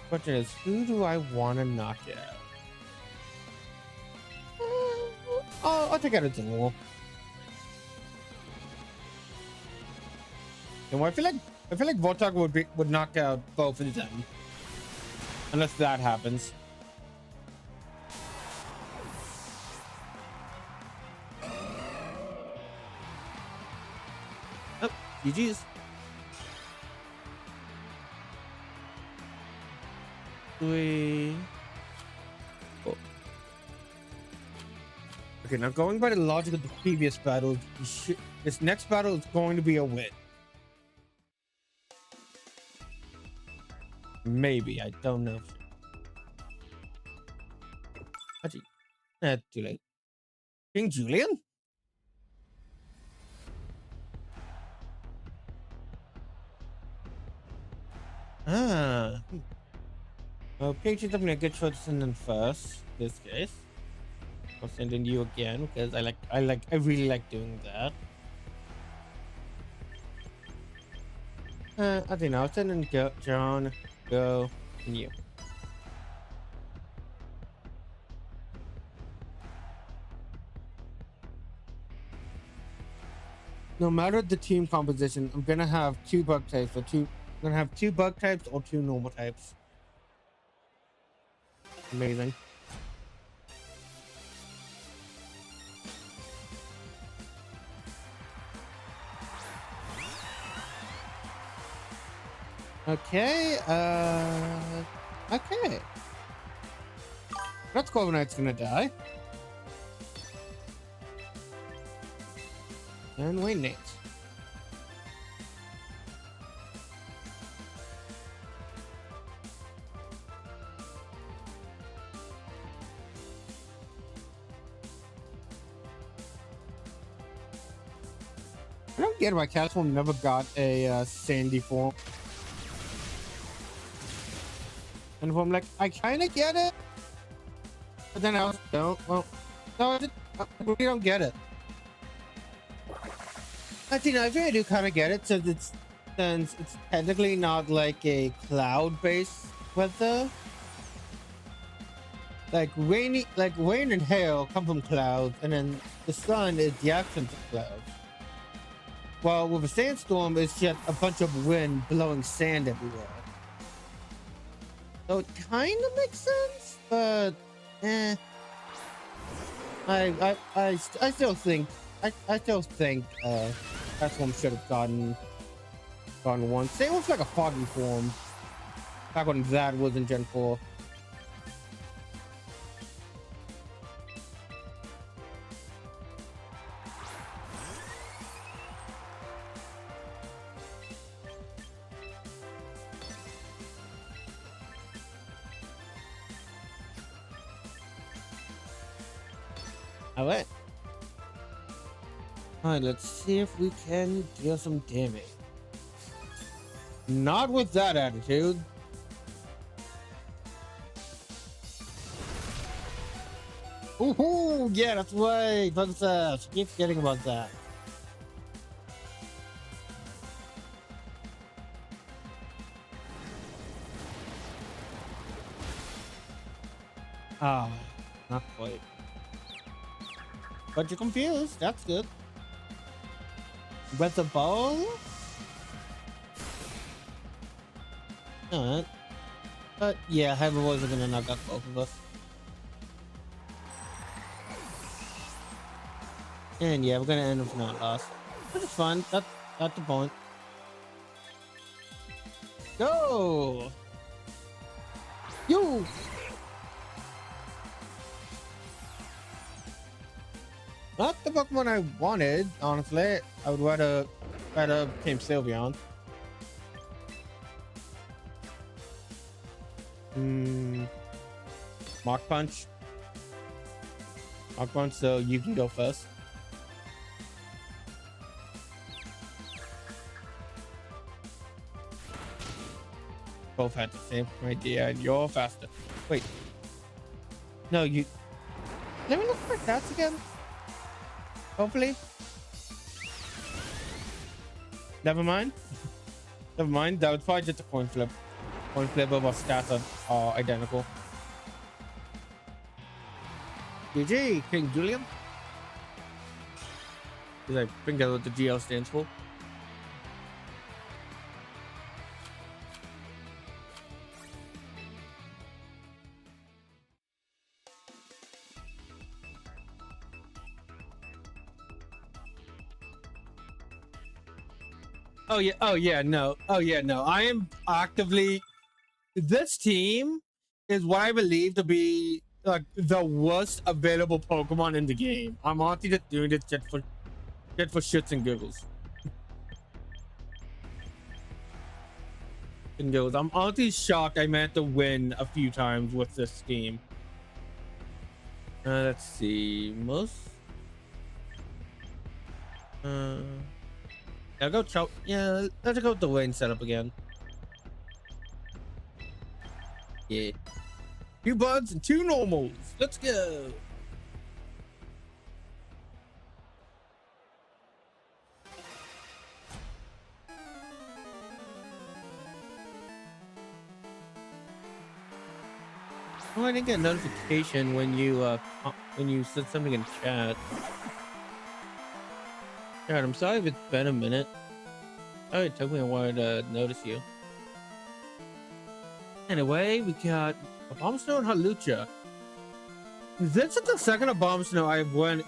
[SPEAKER 1] Question is, who do I want to knock out? I'll take out a Duel. And I feel like Voltog would knock out both of them, unless that happens. Oh, GG's. Oh. Okay, now going by the logic of the previous battle, this next battle is going to be a win. Maybe, I don't know. Actually, too late. King Julian? Ah. Okay, she's definitely a good choice to send in first. In this case, I'll send in you again because I really like doing that. I think I'll send in John, Go, and you. No matter the team composition, I'm gonna have two bug types or two. I'm gonna have two bug types or two normal types. Amazing. Okay, okay. That's Corviknight's gonna die. And wait, Nate. I don't get why Castform never got a Sandy form. And if I'm like, I kind of get it, but then I also don't. Well, no, I really don't get it. Actually, no, I think I do kind of get it, since it's technically not like a cloud-based weather. Like rain and hail come from clouds, and then the sun is the absence of clouds. While with a sandstorm, it's just a bunch of wind blowing sand everywhere. So it kind of makes sense, but I still think that one should have gotten one. Same with like a foggy form. Back when that was in Gen 4. Alright. Alright, let's see if we can deal some damage. Not with that attitude. Ooh, yeah, that's right. Princess. Keep forgetting about that. Ah, not quite. But you're confused. That's good. With the ball? Alright. But yeah, herbivores are gonna knock out both of us. And yeah, we're gonna end with not loss. Which is fun. That's the point. Go! You! Not the Pokemon I wanted, honestly. I would rather Team Sylveon. Mach Punch. Mach Punch, so you can go first. Both had the same idea, and you're faster. Wait. No, you... Let me look for stats again. Hopefully. Never mind. Never mind. That was probably just a coin flip. Coin flip of our stats are identical. GG, King Julian. Because I think that's what the GL stands for. Oh yeah, no. I am actively... This team is what I believe to be like the worst available Pokemon in the game. I'm honestly just doing this just for shits and giggles. I'm honestly shocked I managed to win a few times with this team. Let's see. Most... I'll go choke. Yeah, let's go with the lane setup again. Yeah. 2 bugs and 2 normals. Let's go. Oh, I didn't get a notification when you said something in chat. God, I'm sorry if it's been a minute. Oh, it took me a while to notice you. Anyway, we got Abomasnow and Hawlucha. This is the second Abomasnow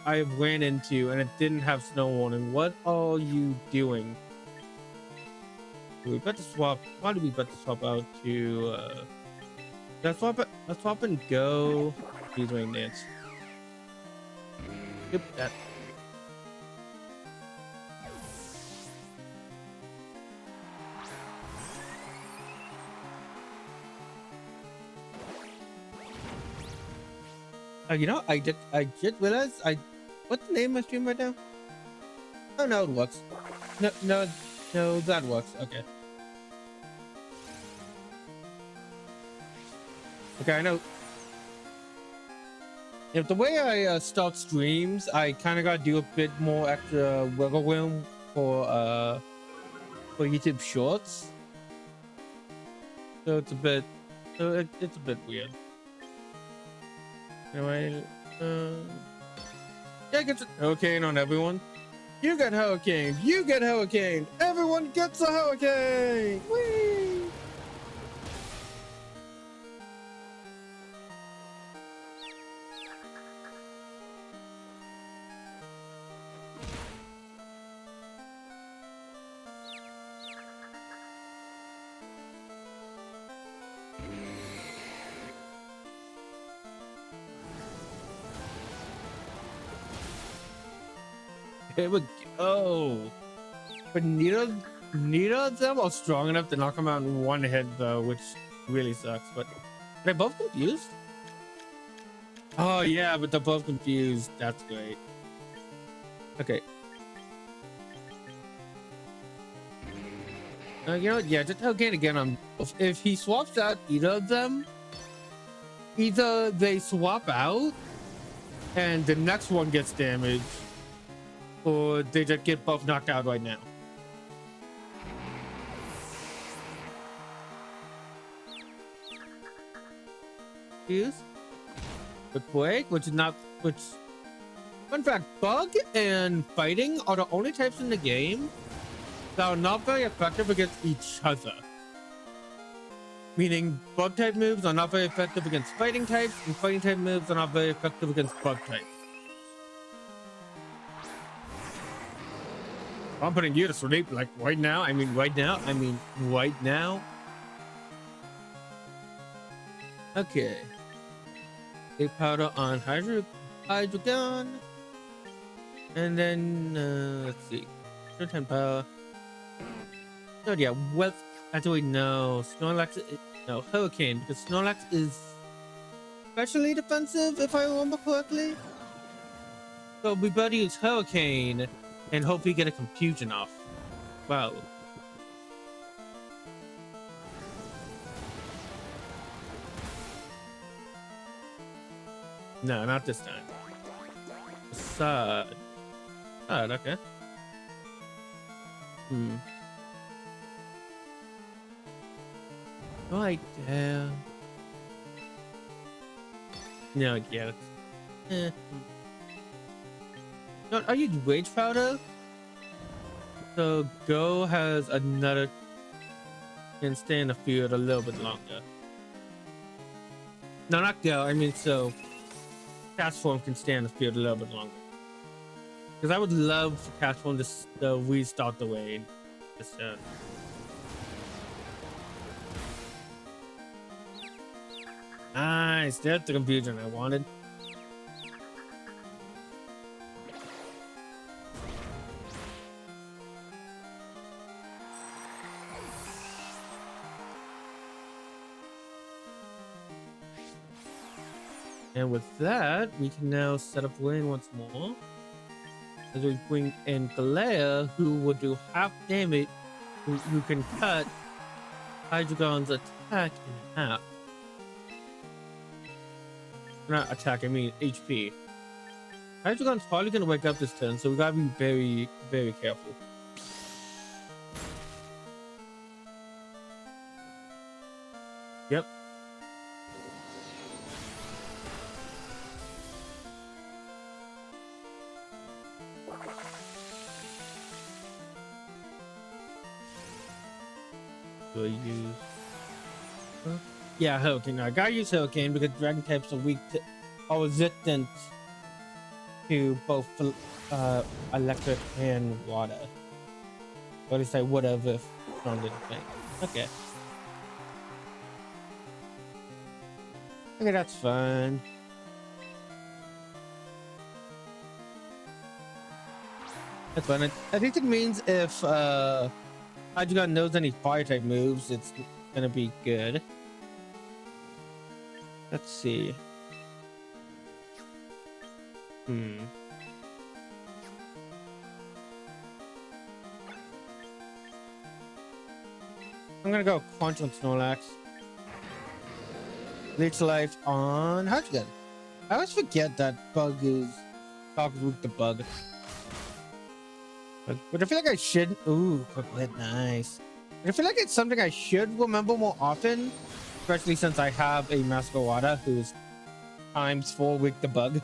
[SPEAKER 1] I've ran into, and it didn't have snow warning. What are you doing? We bet to swap. Why did we bet to swap out to? Let's swap and go. Use Rain Dance. Skip that. You know, I just realized what's the name of my stream right now? Oh no, it works. No, that works. Okay. Okay, I know. If the way I start streams, I kind of got to do a bit more extra wiggle room for YouTube Shorts. So it's a bit, it's a bit weird. Anyway, yeah, gets a hurricane on everyone. You get hurricane. You get hurricane. Everyone gets a hurricane. Whee! Here we go. But neither of them are strong enough to knock him out in one hit, though, which really sucks. But they're both confused. Oh yeah, but they're both confused. That's great. Okay. You know what? Yeah, just hurricane again. If he swaps out either of them, either they swap out and the next one gets damaged, or they just get both knocked out right now. Use with break, which is not fun fact, bug and fighting are the only types in the game that are not very effective against each other. Meaning bug type moves are not very effective against fighting types, and fighting type moves are not very effective against bug types. I'm putting you to sleep like right now. I mean right now. Okay. A powder on Hydreigon. And then let's see. No 10 power. Oh yeah, what actually no. Snorlax no Hurricane, because Snorlax is especially defensive if I remember correctly. So we better use Hurricane and hope we get a confusion off. Wow. No, not this time. Sad. Sad, okay. Right there. No, I get it. No, I use Rage Powder. So Go has another, can stay in the field a little bit longer. No, not Go. I mean, so Cast Form can stay in the field a little bit longer. Because I would love for Cast Form to restart the way. Just, nice. That's the confusion I wanted. And with that, we can now set up Rain once more. As we bring in Galea, who will do half damage, who can cut Hydreigon's attack in half. Not attack, I mean HP. Hydreigon's probably gonna wake up this turn, so we gotta be very, very careful. Yep. Do I use? Yeah, Hurricane. I gotta use Hurricane because Dragon types are resistant to both electric and water. Or at least I would have if Strong didn't think. Okay. Okay, that's fine. That's fine. I think it means if Hydreigon knows any fire type moves, it's gonna be good. Let's see. I'm gonna go Crunch on Snorlax. Leech Life on Hydreigon. I always forget that bug is Togetic the bug. But I feel like I should. Ooh, quick hit, nice. And I feel like it's something I should remember more often, especially since I have a Masquerada who's ×4 with the bug.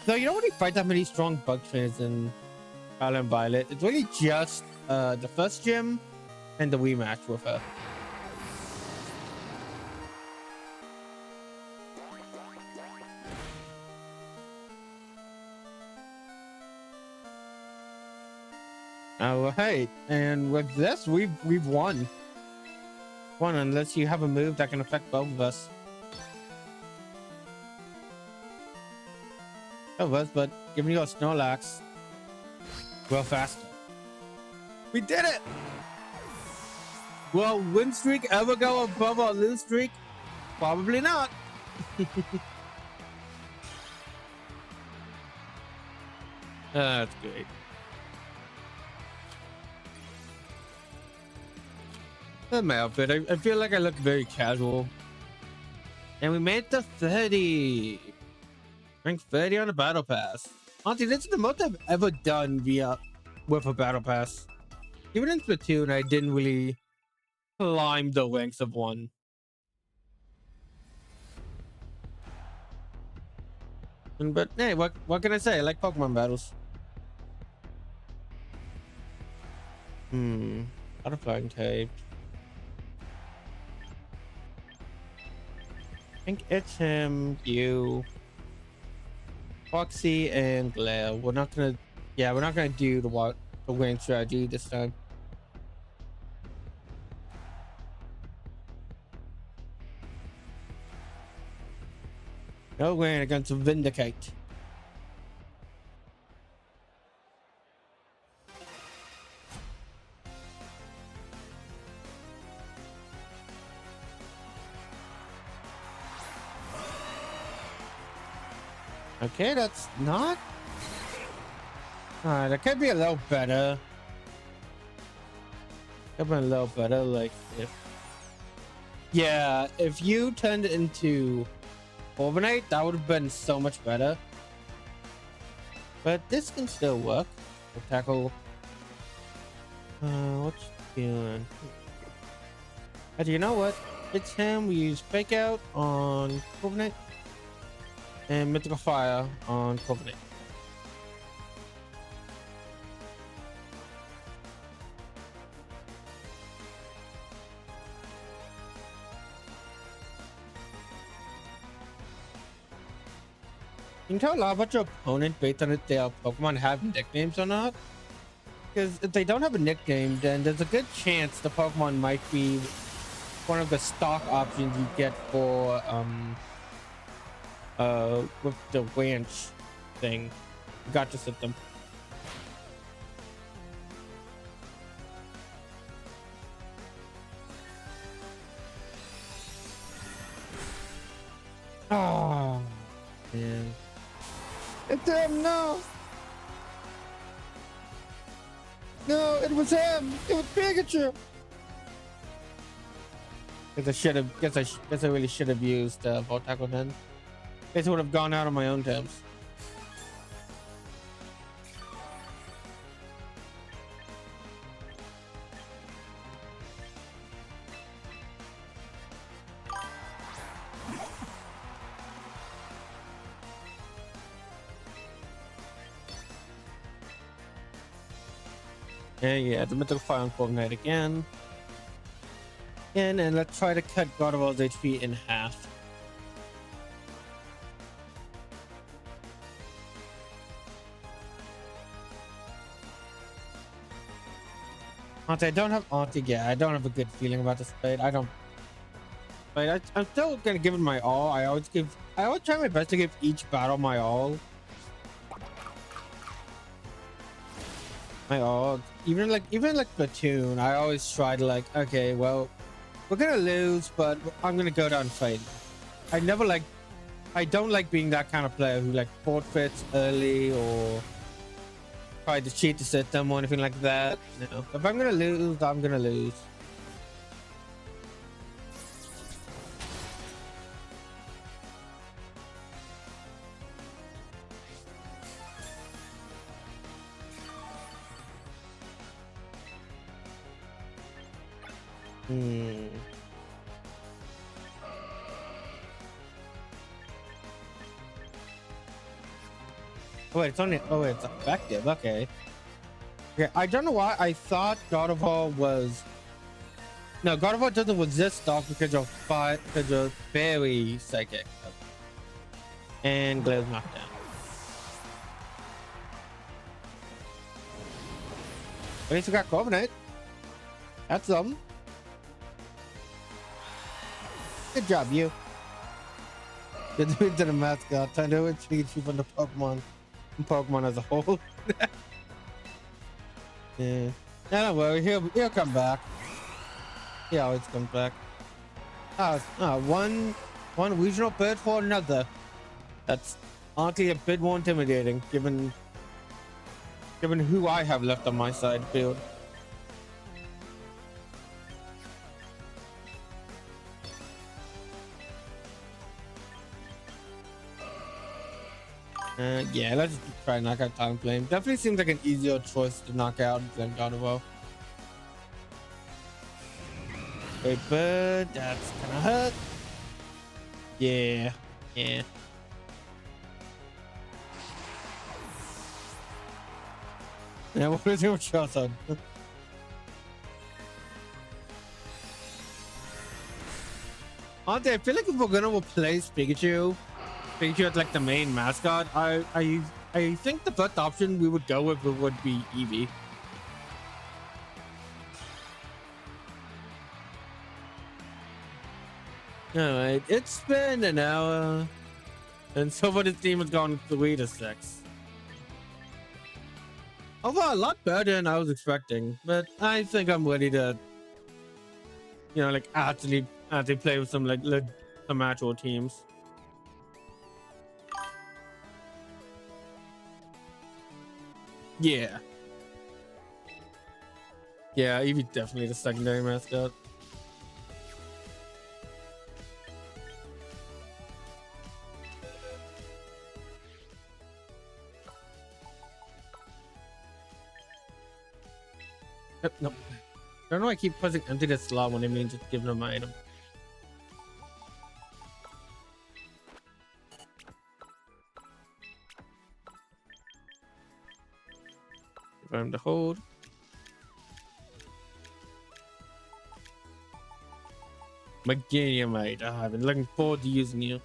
[SPEAKER 1] So you don't really fight that many strong bug trainers in Violet and Violet. It's really just the first gym and the rematch with her. All right, and with this, we've won. Won unless you have a move that can affect both of us. Of us, but giving you a Snorlax, well faster. We did it! Will win streak ever go above our lose streak? Probably not. That's great. That's my outfit. I feel like I look very casual. And we made the 30. Rank 30 on the battle pass. Honestly, this is the most I've ever done with a battle pass. Even in Splatoon, I didn't really climb the ranks of one. But hey, what can I say? I like Pokemon battles. Butterfly type. I think it's him, you, Foxy, and Glare. We're not gonna do the wing strategy this time. No win against Vindicate. Okay, that's not. That could be a little better. Could be a little better, like if. Yeah, if you turned it into Corviknight, that would have been so much better. But this can still work. We'll tackle. What's he doing? You know what? It's him. We use Fake Out on Corviknight. And Mythical Fire on Corviknight. You can tell a lot about your opponent based on if their Pokemon have nicknames or not. Because if they don't have a nickname, then there's a good chance the Pokemon might be one of the stock options you get for with the ranch thing. Gotcha system. Oh man. It's him, no! No, it was him! It was Pikachu! Guess I really should have used Volt Tackle then. Guess I would have gone out on my own terms. And yeah, the Mythical Fire on Corviknight again. And let's try to cut Gardevoir's HP in half. Auntie, I don't have Auntie yet. I don't have a good feeling about this fight. I don't. But I'm still gonna give it my all. I always try my best to give each battle my all. Even like Platoon, I always try to like, okay, well, we're gonna lose, but I'm gonna go down and fight. I don't like being that kind of player who like forfeits early or try to cheat the system or anything like that. No, if I'm gonna lose, I'm gonna lose. Hmm. Oh wait, it's only. Oh wait, it's effective. Okay. Okay. I don't know why I thought Gardevoir was. No, Gardevoir doesn't resist off because of fire, because of fairy psychic and Glaze knockdown. At least we got Corviknight. That's something. Good job, you. Good doing to the mascot. I know it's Pikachu from the Pokemon as a whole. Yeah. No, don't worry. He'll come back. He always comes back. One regional bird for another. That's honestly a bit more intimidating, given who I have left on my side field. Yeah, let's try and knock out Talonflame. Definitely seems like an easier choice to knock out than Gardevoir. Wait, but that's gonna hurt. Yeah. Yeah. Yeah, what is your shot on? Honestly, I feel like if we're gonna replace Pikachu as like the main mascot, I think the first option we would go with would be Eevee. Alright, it's been an hour, and so far this team has gone 3-6. Although a lot better than I was expecting, but I think I'm ready to, like actually play with some some actual teams. Yeah. Yeah, Eevee definitely the secondary mascot. Nope. I don't know why I keep pressing empty the slot when it means just giving them an item. Confirm to hold. Meganiumite. I've been looking forward to using you.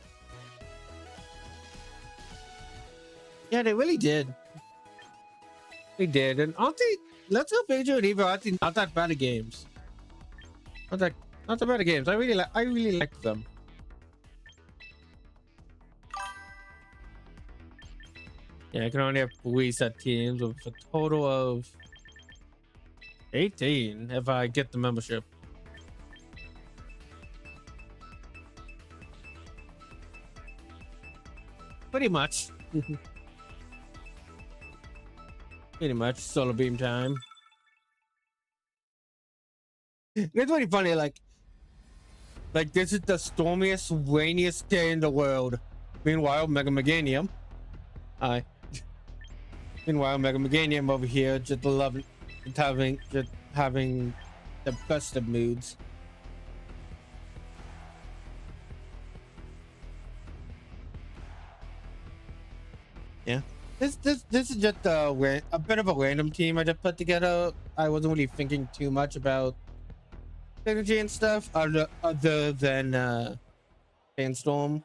[SPEAKER 1] Yeah, they really did. They did. And honestly, Let's Go Pikachu and Eevee are actually not that bad at games. Not that bad at games. I really like them. Yeah, I can only have 3 set teams with a total of 18 if I get the membership. Pretty much. Pretty much. Solar beam time. It's really funny, like this is the stormiest, rainiest day in the world. Meanwhile, Mega Meganium. Hi. Meanwhile, Mega Meganium over here just having the best of moods. Yeah. This is just a bit of a random team I just put together. I wasn't really thinking too much about energy and stuff other than Sandstorm.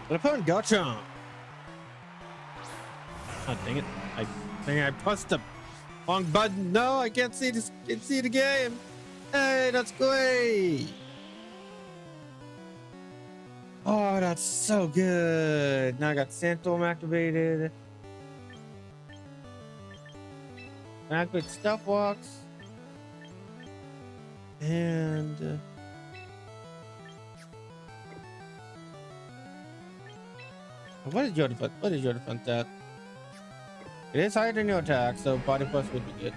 [SPEAKER 1] But upon Garchomp. Oh dang it. I pressed the wrong button. No, I can't see this. Can't see the game. Hey, that's great. Oh, that's so good. Now I got Sandstorm activated. Activate Stealth Walks. And what is your defense? What is your defense at? It is higher than your attack, so body plus would be good.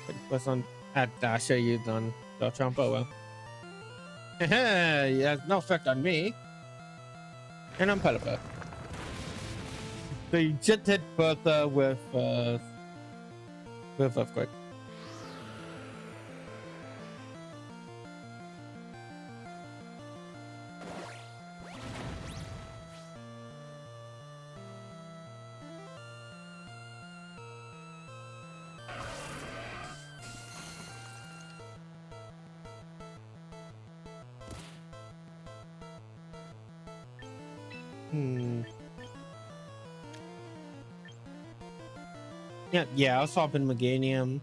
[SPEAKER 1] Body plus on at Dasha used on Garchomp. Oh well. Yeah, no effect on me. And I'm Pelipper. So you just hit Bertha with Earthquake. Yeah, I'll swap in Meganium.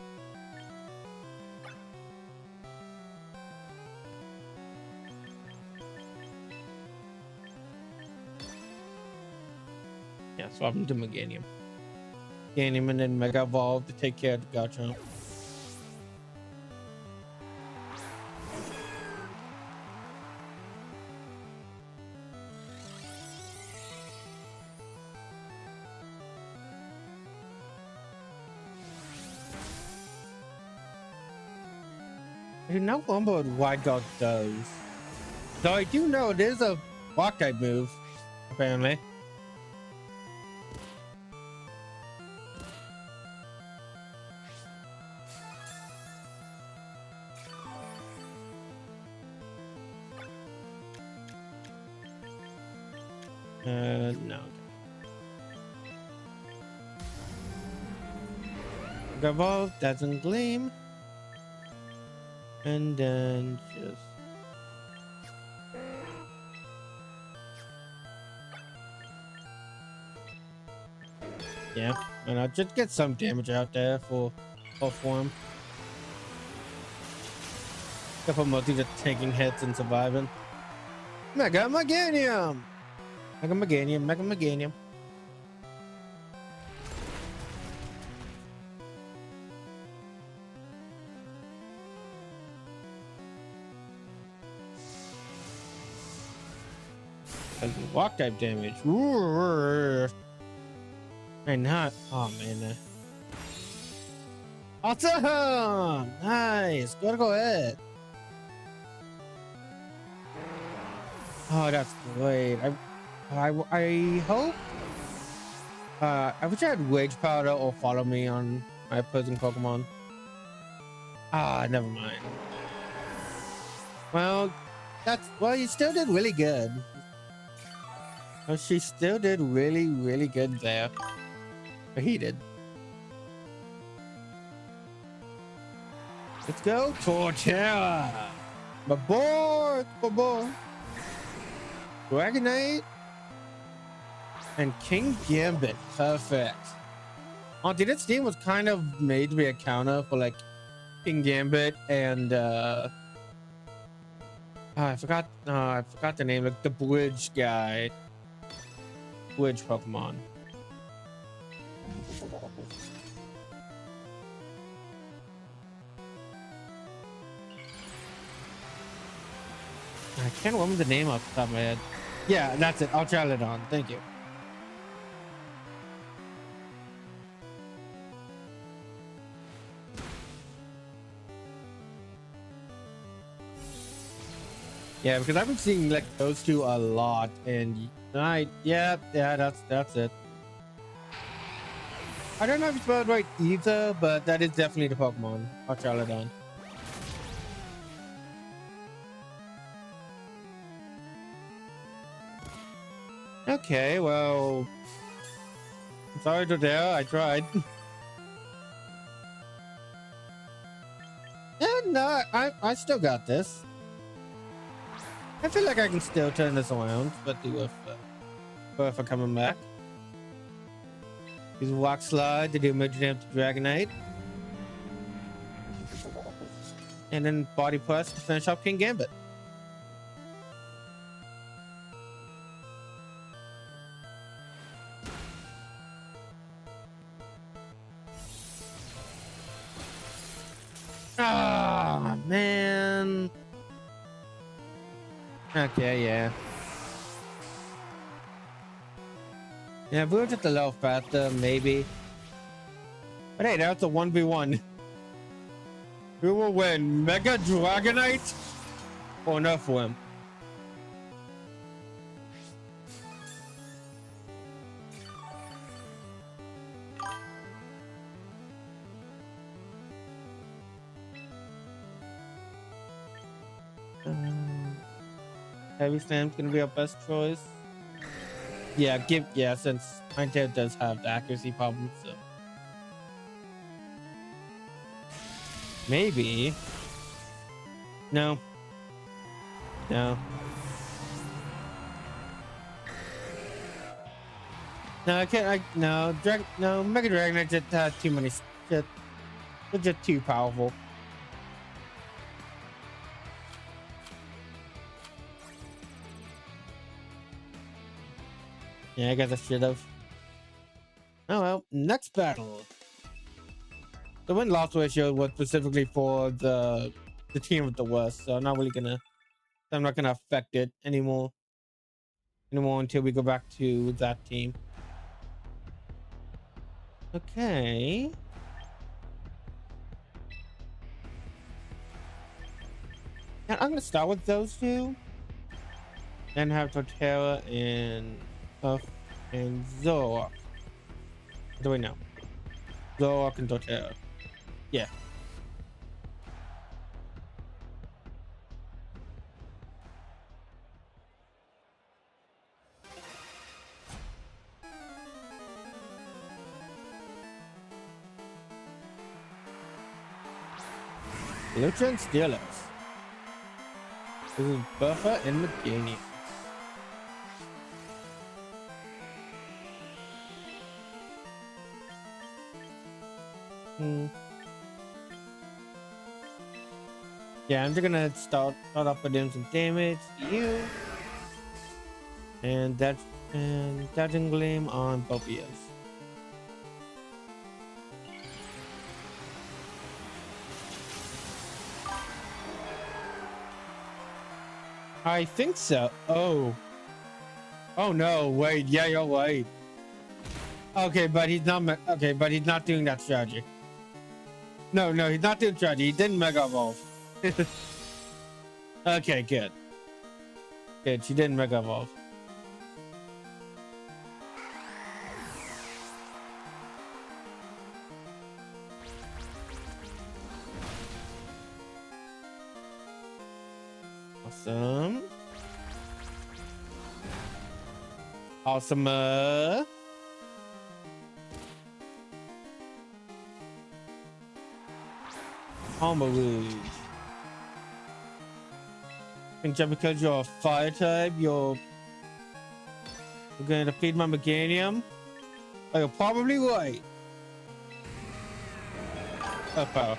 [SPEAKER 1] Yeah, swap into Meganium. Meganium and then Mega Evolve to take care of the Garchomp. I do not remember what Wide Guard does. Though I do know it is a rock type move, apparently. No. Evolve doesn't gleam. And then just yeah, and I'll just get some damage out there for form. If I'm mostly just taking hits and surviving. Mega Meganium! Mega Meganium, Mega Meganium. Walk type damage. And not. Oh man. Awesome! Nice. Go ahead. Oh, that's great. I hope. I wish I had Rage Powder or Follow Me on my opposing Pokemon. Ah, never mind. Well, you still did really good. Oh, she still did really, really good there. But he did. Let's go, Torterra. My boy. Dragonite and King Gambit. Perfect. Oh, dude, this team was kind of made to be a counter for like King Gambit and I forgot the name, like the bridge guy. Bridge Pokemon. I can't remember the name off the top of my head. Yeah, that's it. Ultraledon. Thank you. Yeah, because I've been seeing like those two a lot, and yeah, that's it. I don't know if it's spelled right either, but that is definitely the Pokemon, Ultraledon. Okay, well, sorry to there. I tried. Yeah, no, I still got this. I feel like I can still turn this around, especially with for coming back. Use Rock Slide to do major damage to Dragonite. And then Body Press to finish off King Gambit. Ah, man. Okay, yeah. Yeah, if we were just a little faster, maybe. But hey, that's a 1v1. Who will win? Mega Dragonite Or enough for him. Heavy Slam's gonna be our best choice. Yeah, since Ninetale does have the accuracy problem, so maybe. No. No. No, I can't. No, Mega Dragonite just has too many. They're just too powerful. Yeah, I guess I should have. Oh well, next battle. The win-loss ratio was specifically for the team with the worst, so I'm not gonna affect it anymore until we go back to that team. Okay. And I'm gonna start with those two. Then have Torterra and Puff and Zoroark. Do we know? Zoroark and Torterra. Yeah. Lucha and Steelers. This is Buffer and Meganium. Yeah, I'm just gonna start off by doing some damage to you. And Dodging Gleam on both of you. I think so. Oh no, wait, yeah, you're right. Okay, but he's not doing that strategy. No, he's not doing strategy. He didn't Mega Evolve. Okay, good. Good, she didn't Mega Evolve. Awesome. Awesome. Rouge. And just because you're a fire type, you're gonna defeat my Meganium. Oh, you're probably right. Oh, power.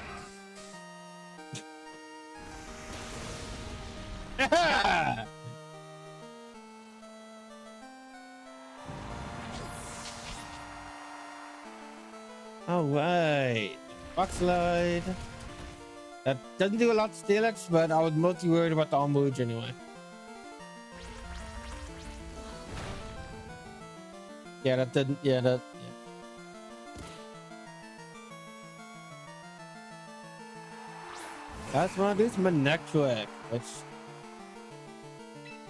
[SPEAKER 1] All right, Rock Slide. That doesn't do a lot to Steelix, but I was mostly worried about the Rouge anyway. Yeah, that didn't. Yeah, that. Yeah. That's one of these Manectric, which.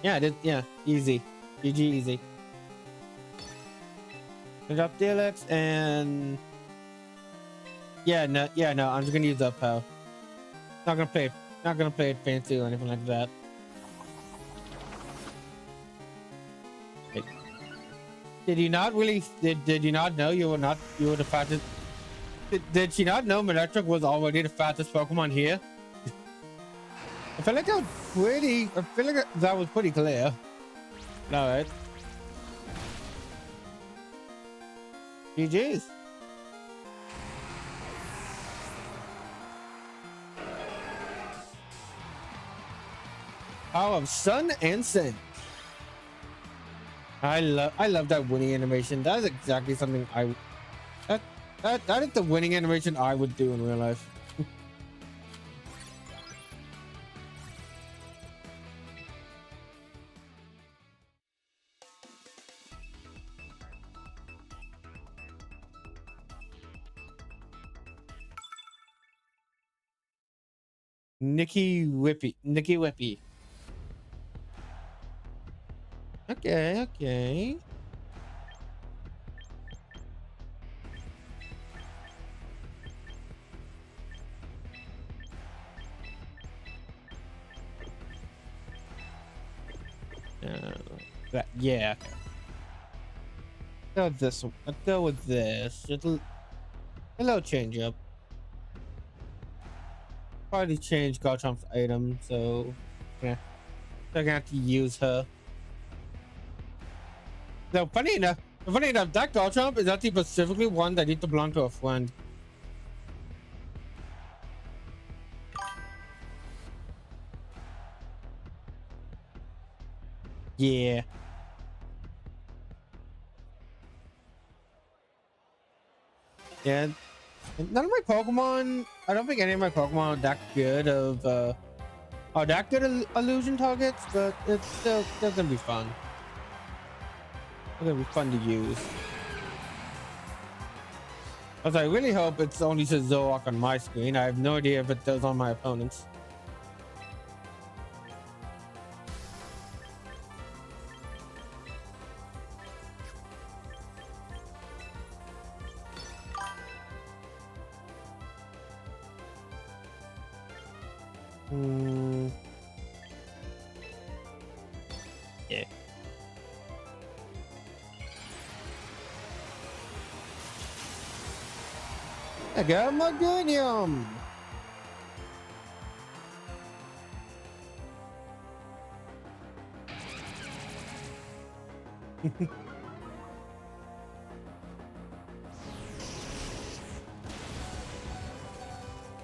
[SPEAKER 1] Yeah, yeah, easy. GG, easy. Pick up Steelix and. Yeah, no, I'm just gonna use up power. Not gonna play it fancy or anything like that. Wait. Did you not really? Did you not know you were the fastest? Did she not know Manectric was already the fastest Pokemon here? I feel like that was pretty clear. All right. GG's. Power of Sun and Scent. I love that winning animation. That is exactly something that is the winning animation I would do in real life. Nikki Whippy. Okay, okay. Yeah. Go with this one. Let's go with this. A little change up. Probably change Garchomp's item, so yeah. They're gonna have to use her. Now, funny enough, that Garchomp is actually specifically one that needs to belong to a friend. Yeah. Yeah. None of my Pokemon, I don't think any of my Pokemon are that good are that good illusion targets, but it's still gonna be fun. It's gonna be fun to use. As I really hope it's only says Zoroark on my screen. I have no idea if it does on my opponents. Yeah. I got my Gunium.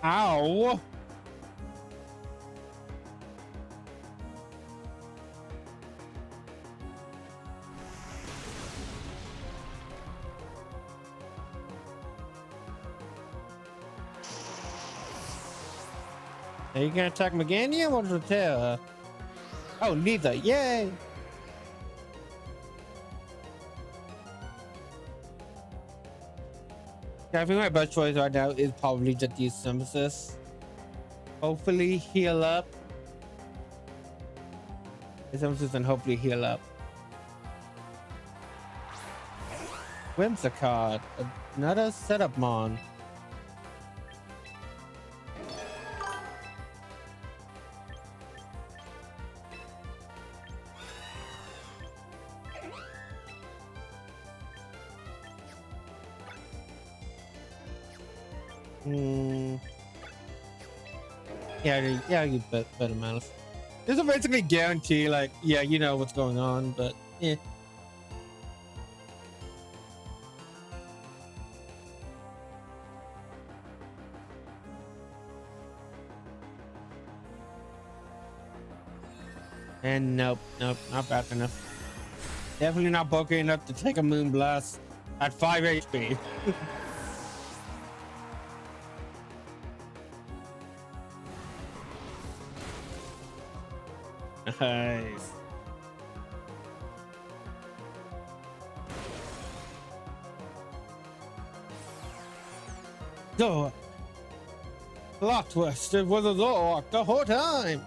[SPEAKER 1] Ow. Are you gonna attack Meganium or Torterra? Oh, neither. Yay. Yeah, I think my best choice right now is probably just use Symbiosis. Hopefully heal up. Symbiosis and hopefully heal up. Whimsicott. Another setup mon. Yeah, you better malice. This will basically guarantee, like, yeah, you know what's going on, but yeah. And nope, not fast enough. Definitely not bulky enough to take a Moonblast at 5 HP. Nice. So, plot twist, it was a Zoroark the whole time.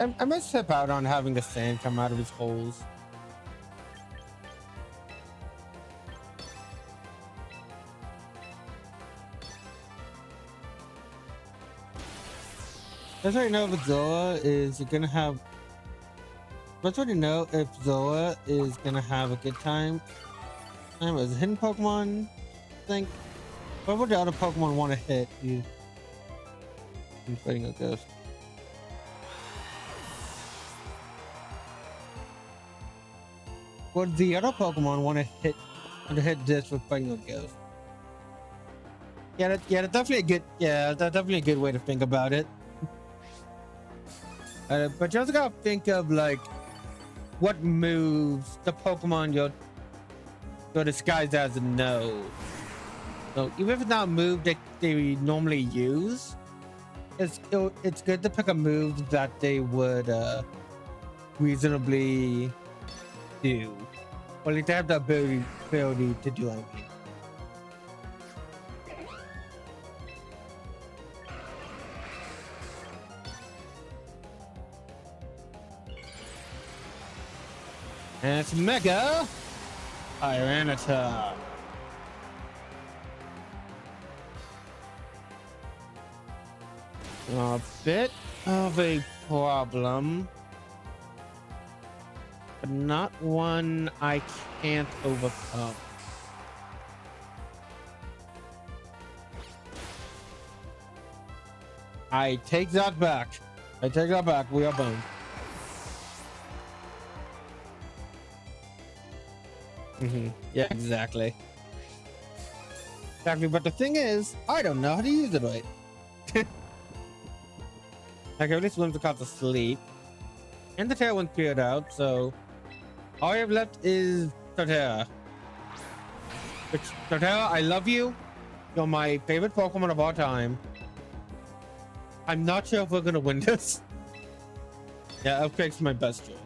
[SPEAKER 1] I must step out on having the sand come out of his holes. Let's already know if Zoa is gonna have. Let's already know if Zoa is gonna have a good time. As a hidden Pokemon, I think. What would the other Pokemon want to hit you? I'm fighting a ghost. Would the other Pokemon want to hit this with fighting a ghost? Yeah, that's definitely a good. Yeah, that's definitely a good way to think about it. But you also gotta think of like what moves the Pokemon you're disguised as know. So even if it's not a move that they normally use, it's good to pick a move that they would reasonably do, or at least they have the ability to do. I mean, And it's Mega Tyranitar. A bit of a problem, but not one I can't overcome. I take that back. I take that back. We are boned. Yeah, exactly. Exactly. But the thing is, I don't know how to use it right. Like, at least Whimsicott's asleep. And the Tailwind cleared out, so all I have left is Torterra. Which, Torterra, I love you. You're my favorite Pokemon of all time. I'm not sure if we're gonna win this. Yeah, Earthquake's my best choice.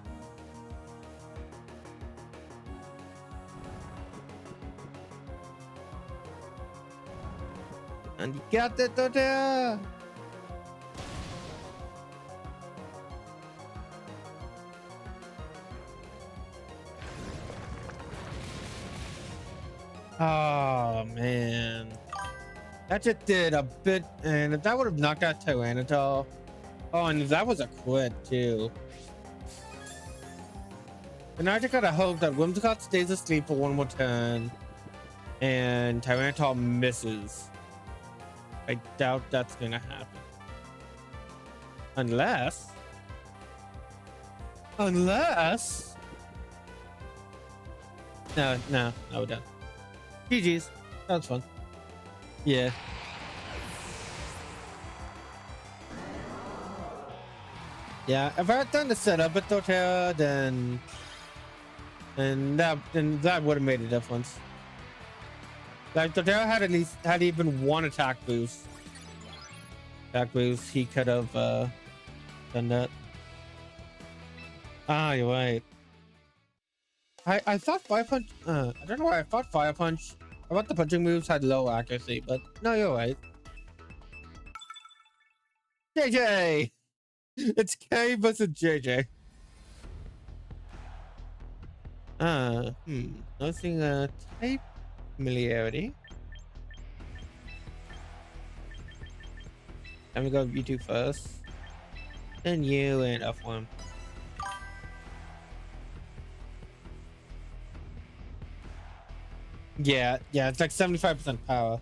[SPEAKER 1] And you got it, Torterra! Oh man, that just did a bit, and if that would have knocked out Tyranitar, oh, and that was a crit too. And I just gotta hope that Whimsicott stays asleep for one more turn, and Tyranitar misses. I doubt that's gonna happen, unless. No, we're done. GG's. That was fun. Yeah. Yeah, if I had done the setup with Torterra, then that would have made a difference. Like, Torterra had even one attack boost. He could have done that. Ah, you're right. I thought Fire Punch. I don't know why I thought Fire Punch. I thought the punching moves had low accuracy, but no, you're right. JJ! It's K versus JJ. Noticing a type familiarity. Let me go V2 first. Then you and F1. Yeah, it's like 75% power.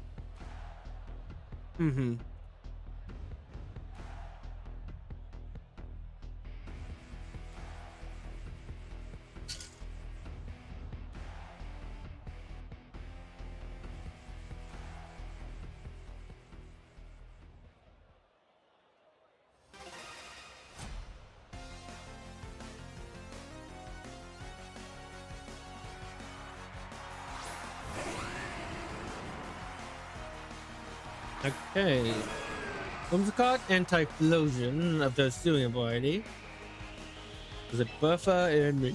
[SPEAKER 1] Okay. Whimsicott and Typhlosion of the Sewing variety. Is it Buffer and me?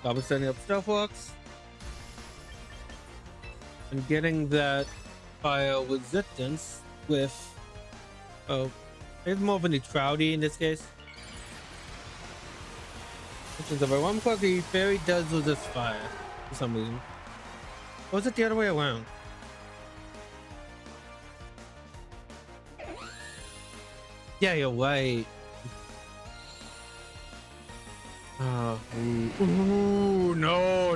[SPEAKER 1] Bobby setting up Stealth Walks. And getting that fire resistance with. Oh, maybe more of a neutrality in this case. Which is over one because the fairy does resist fire for some reason. Or is it the other way around? Yeah, you're right. Ooh, no.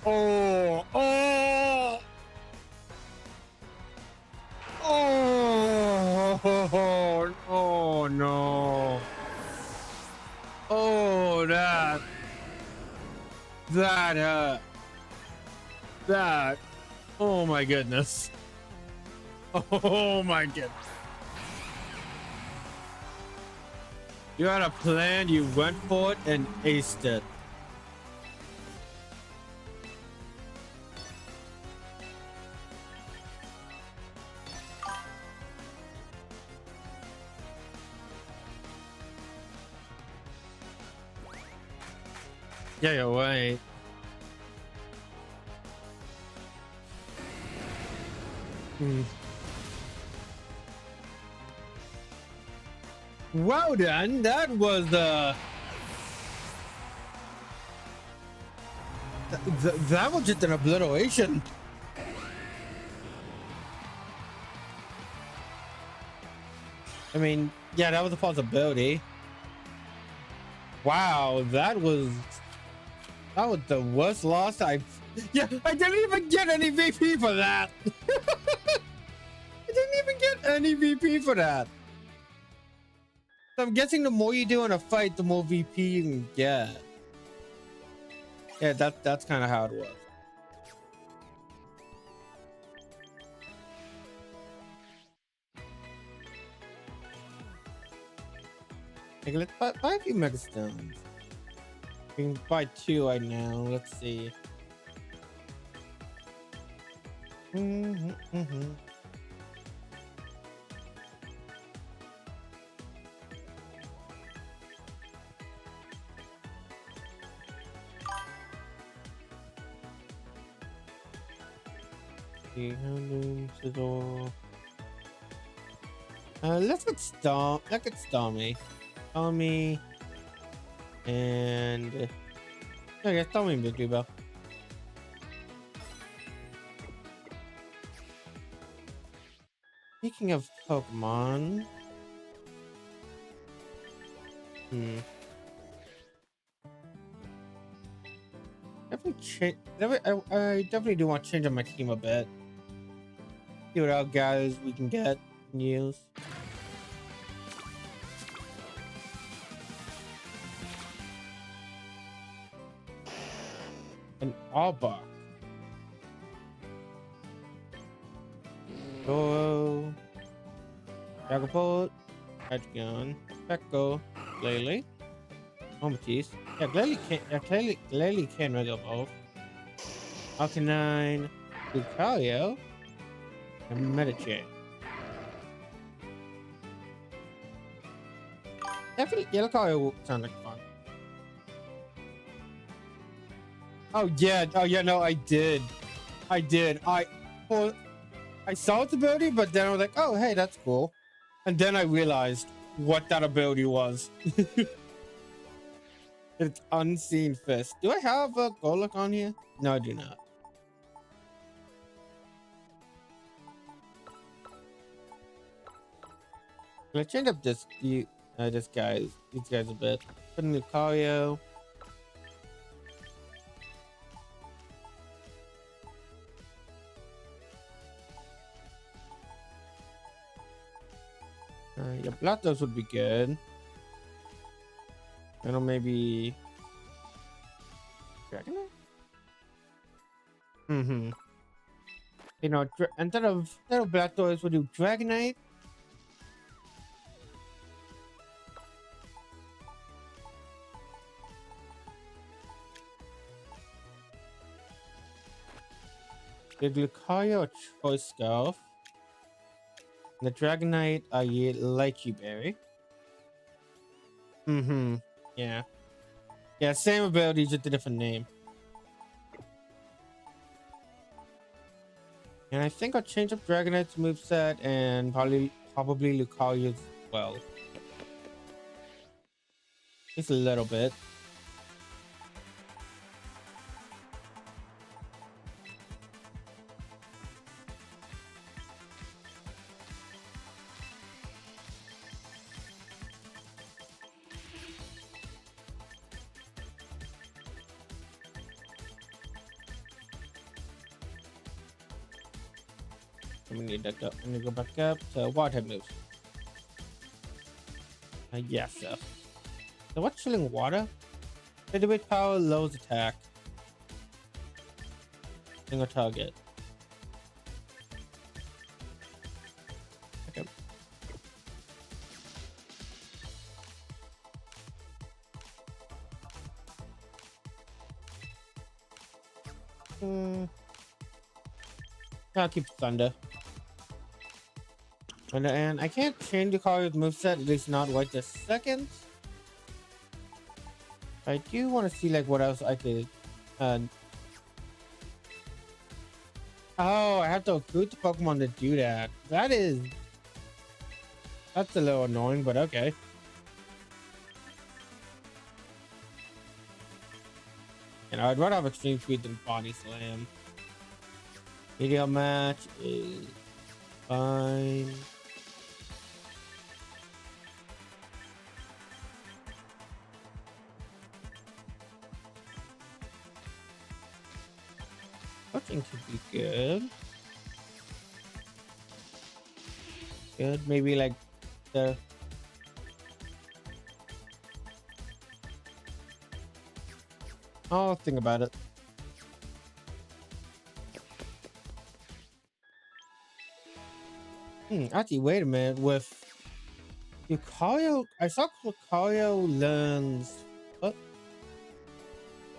[SPEAKER 1] Oh, no. Oh, that hurt. That. Oh my goodness. Oh my goodness. You had a plan, you went for it and aced it. Yeah, you're right. Well done. That was that was just an obliteration. I mean, yeah, that was a possibility. Wow, that was the worst loss I've. Yeah, I didn't even get any VP for that. I didn't even get any VP for that. So I'm guessing the more you do in a fight, the more VP you can get. Yeah, that's kind of how it works. Okay, let's buy a few Mega Stones. We can buy 2 right now. Let's see. Let's get Stormy. Stormy and okay, Stormy and Big Bell. Speaking of Pokemon, I definitely do want to change up my team a bit. See what else guys we can get and use. An Arbok. Go. Dragapult. Edgon. Pekko. Glalie. Omatis. Yeah, Glalie can Mega Evolve. Arcanine. Lucario. And Medicham. Definitely, yeah, Lucario will sound like fun. Oh yeah, no, I did. Well, I saw its ability, but then I was like, oh, hey, that's cool. And then I realized what that ability was. It's Unseen Fist. Do I have a Golok on here? No, I do not. Let's change up these guys a bit. Put in Lucario. Yeah, Blatos would be good. I know maybe Dragonite. You know, instead of Blatos, we'll do Dragonite. The Lucario or Choice Scarf. The Dragonite, Lychee Berry. Yeah. Yeah, same ability, just a different name. And I think I'll change up Dragonite's moveset and probably Lucario's as well. Just a little bit. We need to go back up to water moves. Yes, sir. So what's chilling water? Heavyweight power, lowers attack. Single target. Okay. I'll keep Thunder. And I can't change the Lucario's moveset, at least not right this second. I do want to see like what else I could. Oh, I have to recruit the Pokemon to do that. That's a little annoying, but okay. And I'd rather have extreme speed than body slam. Medium match is fine. Touching could be good. Good, maybe like the. I'll think about it. Actually, wait a minute. With Lucario, I saw Lucario learns. What?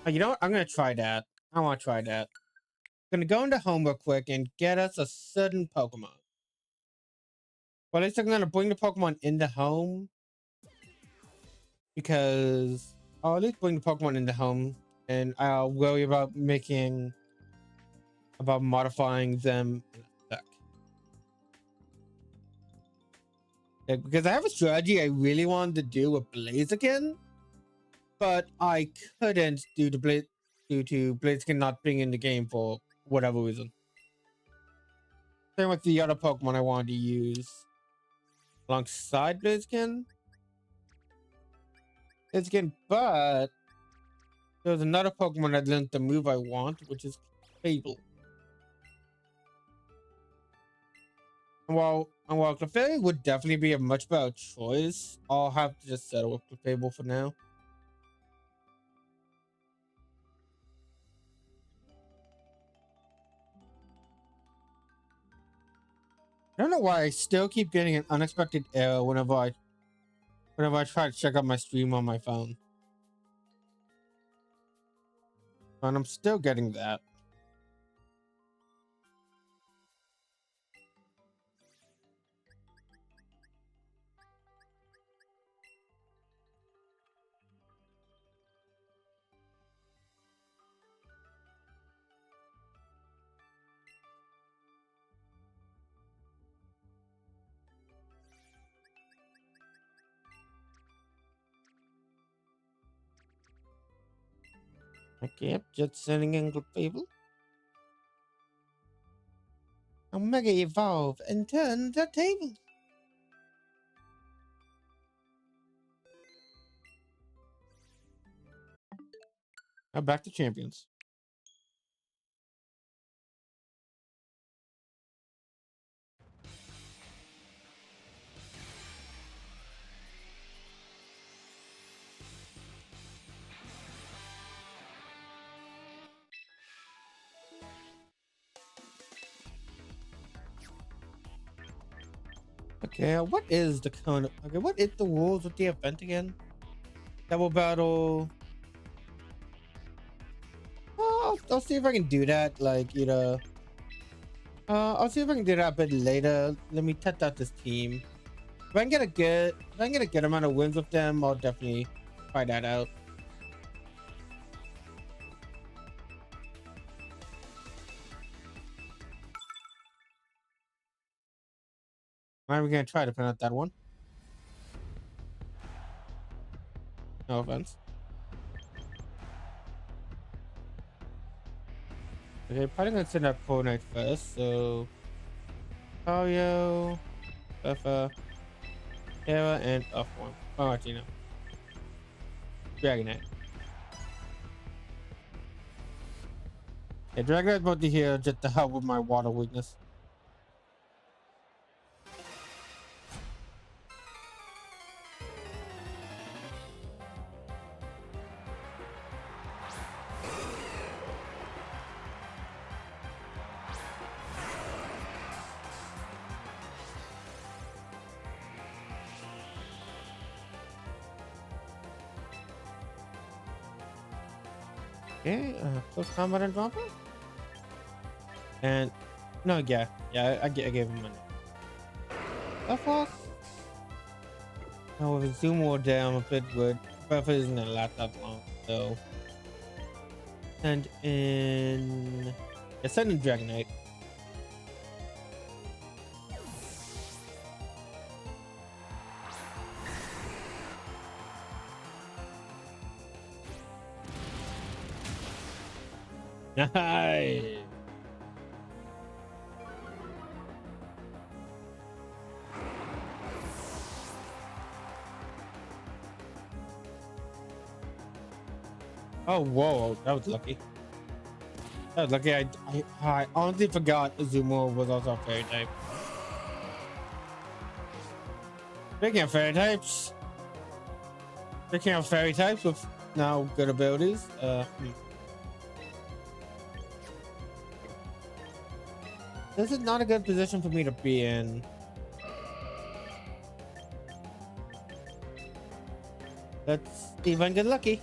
[SPEAKER 1] Oh, you know what? I'm gonna try that. I want to try that. Gonna go into home real quick and get us a certain Pokemon. Well, at least I'm gonna bring the Pokemon into home because I'll at least bring the Pokemon into home, and I'll worry about modifying them in a sec. Yeah, because I have a strategy I really wanted to do with Blaziken, but I couldn't due to Blaziken not being in the game for whatever reason. Same with the other Pokemon I wanted to use alongside Blaziken. But there's another Pokemon that learned the move I want, which is Fable. And while Clefairy would definitely be a much better choice, I'll have to just settle with Clefable for now. I don't know why I still keep getting an unexpected error whenever I try to check out my stream on my phone. And I'm still getting that. Okay, just sending in Clefable. I'll Mega Evolve and turn the table. Now back to champions. Okay, what is the what is the rules of the event again? Double battle. I'll see if I can do that. Like I'll see if I can do that a bit later. Let me test out this team. If I can get a good amount of wins with them, I'll definitely try that out. Are we gonna try to print out that one? No offense. Okay, probably gonna send out Fortnite first. So, Mario, Buffa, Terra, and F1. Oh, Martino. Dragonite. Yeah, Dragonite's about to here just to help with my water weakness. Okay, close combat and dropper. And no, I gave him money. Buffalo's. Oh, with a zoom wall down, a bit good. Buffer isn't gonna last that long, so send in. Yeah, send in Dragonite. Nice. Oh, whoa, that was lucky. That was lucky. I honestly forgot Azumarill was also a fairy type. Speaking of fairy types, with now good abilities, this is not a good position for me to be in. Let's even get lucky.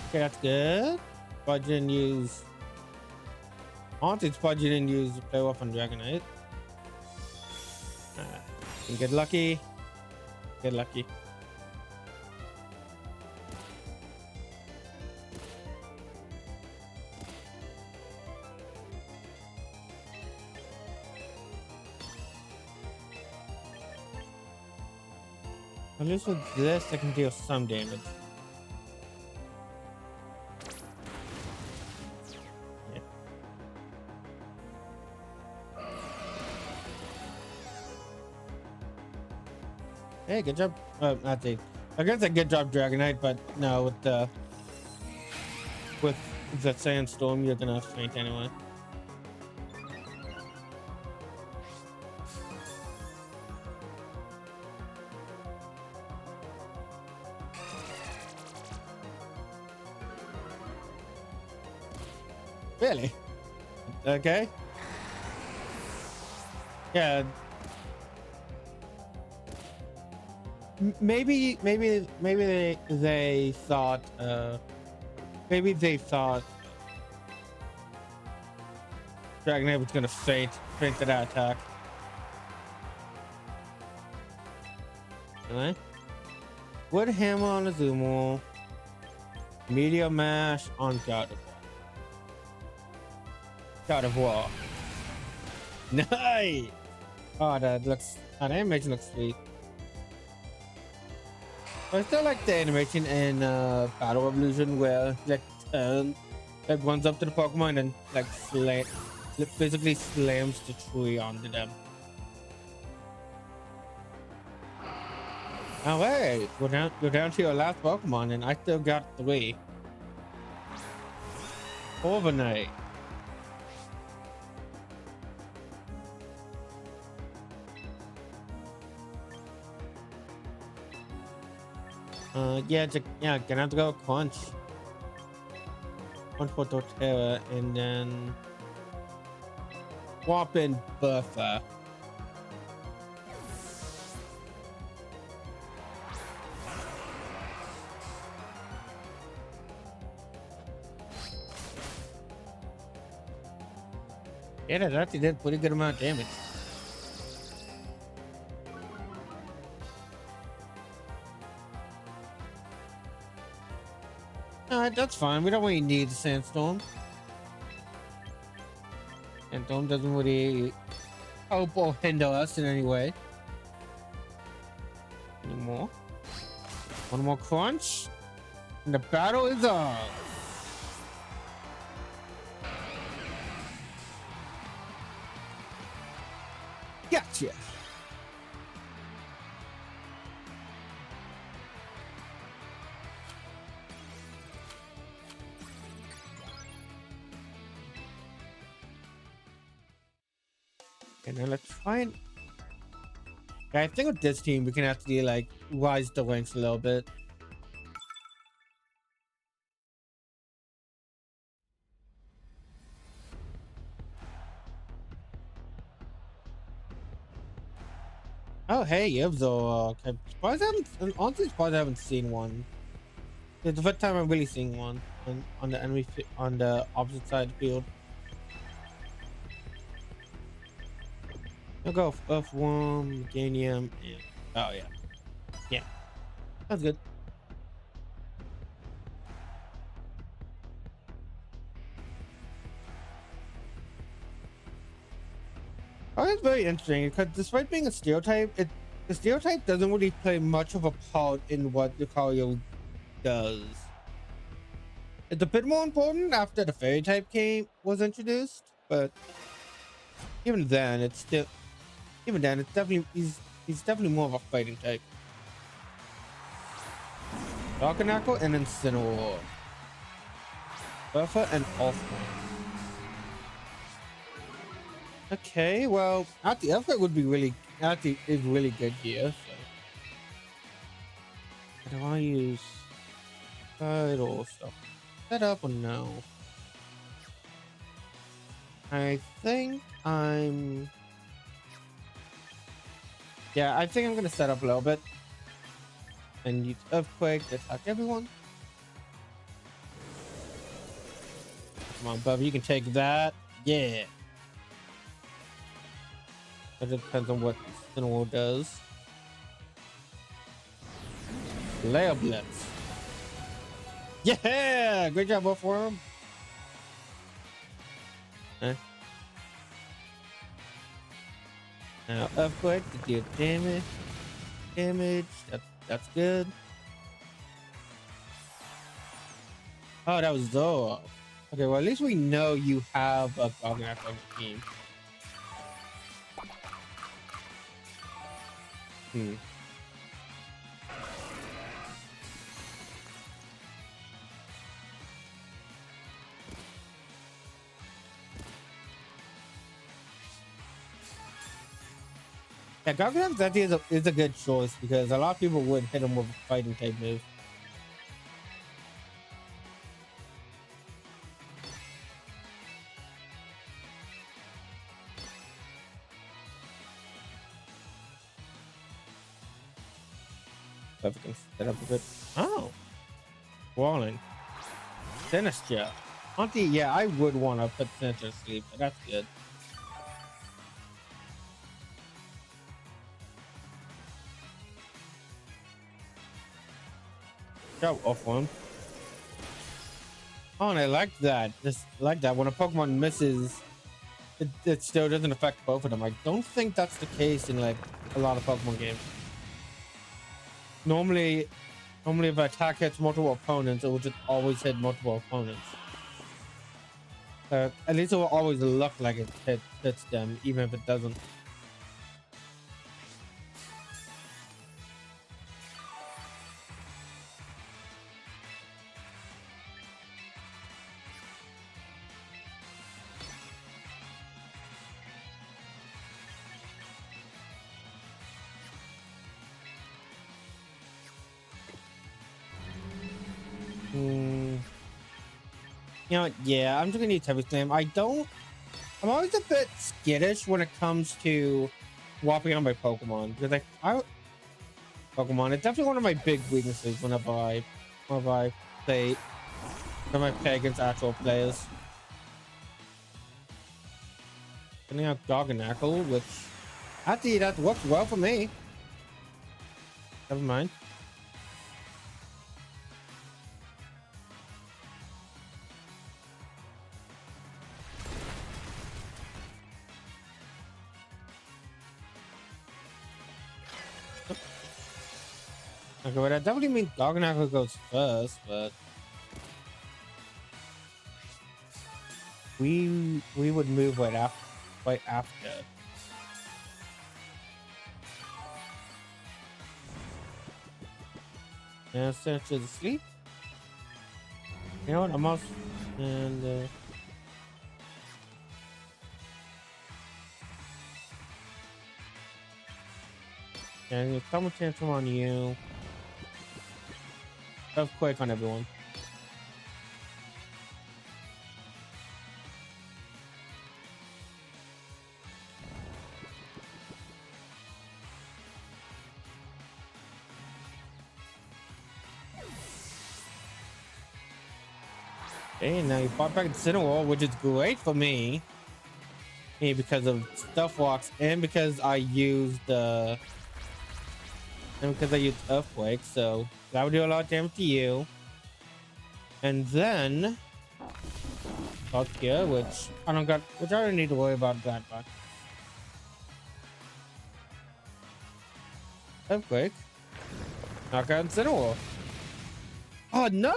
[SPEAKER 1] Okay, that's good. But didn't use. Honestly, Spudge didn't use play off on Dragonite. Get lucky. Get lucky. At least with this, I can deal some damage. Yeah. Hey, good job. Not the. I guess a good job, Dragonite, but no, with the Sandstorm, you're gonna faint anyway. Really? Okay. Yeah. Maybe they thought Dragonite was gonna faint to that attack. Anyway. Wood Hammer on Azumarill. Meteor Mash on God of War. Nice! Oh, that animation looks sweet. I still like the animation in Battle Evolution where like runs up to the Pokemon and like basically slams the tree onto them. Oh wait, you're down to your last Pokemon and I still got 3. Overnight. Gonna have to go Crunch for Torterra and then swap in Bertha. Yeah, that actually did pretty good amount of damage. Alright, that's fine. We don't really need the Sandstorm. Sandstorm doesn't really help or hinder us in any way. Anymore. One more Crunch. And the battle is on. Gotcha. And then let's try and I think with this team we can actually like rise the ranks a little bit. Oh hey, Yevzo. Honestly surprised I haven't seen one. It's the first time I'm really seeing one on the enemy on the opposite side of the field. I'll go Earthworm, Meganium, and oh yeah, that's good. Oh, it's very interesting because despite being a steel type, The stereotype doesn't really play much of a part in what Lucario does. It's a bit more important after the fairy type was introduced, but even then, it's definitely he's definitely more of a fighting type. Darkanackle and Incineroar. Buffer and Offline. Okay, well, the Earthquake would be really is really good here. So. Do I use or stuff? Set up or no? I think I'm. Yeah, I think I'm gonna set up a little bit and use Earthquake to attack everyone. Come on, Bubba, you can take that. Yeah. But it depends on what Incineroar does. Layer Blitz. Yeah! Great job, Buffworm. Huh? Now, Earthquake to deal damage. That's good. Oh, that was Zoro. Okay, well, at least we know you have a Gognac on your team. Yeah, Garganac's actually is a good choice because a lot of people would hit him with a fighting type move. If we can set up a bit. Oh, Walling. Sinister. Auntie, yeah, I would want to put Sinister to sleep, but that's good. Go off one. Oh, and I like that. Just like that. When a Pokemon misses, it still doesn't affect both of them. I don't think that's the case in like a lot of Pokemon games. Normally if an attack hits multiple opponents, it will just always hit multiple opponents. At least it will always look like it hits them, even if it doesn't. You know, yeah, I'm just gonna need Heavy Slam. I'm always a bit skittish when it comes to swapping out my Pokemon because Pokemon, it's definitely one of my big weaknesses whenever I play against actual players. Sending out Garganacl, which actually that works well for me. Never mind. Okay, well, that definitely means Garganacl goes first, but we would move right after. And send it to the sleep. You know what? I'm off and and Summer Tantrum on you. Earthquake on everyone. Hey, now you bought back Incineroar, which is great for me. Because of Stuff Walks and because I used Earthquake, so that would do a lot of damage to you. And then here, which I don't need to worry about that much. Earthquake. Knockout Incineroar. Oh no!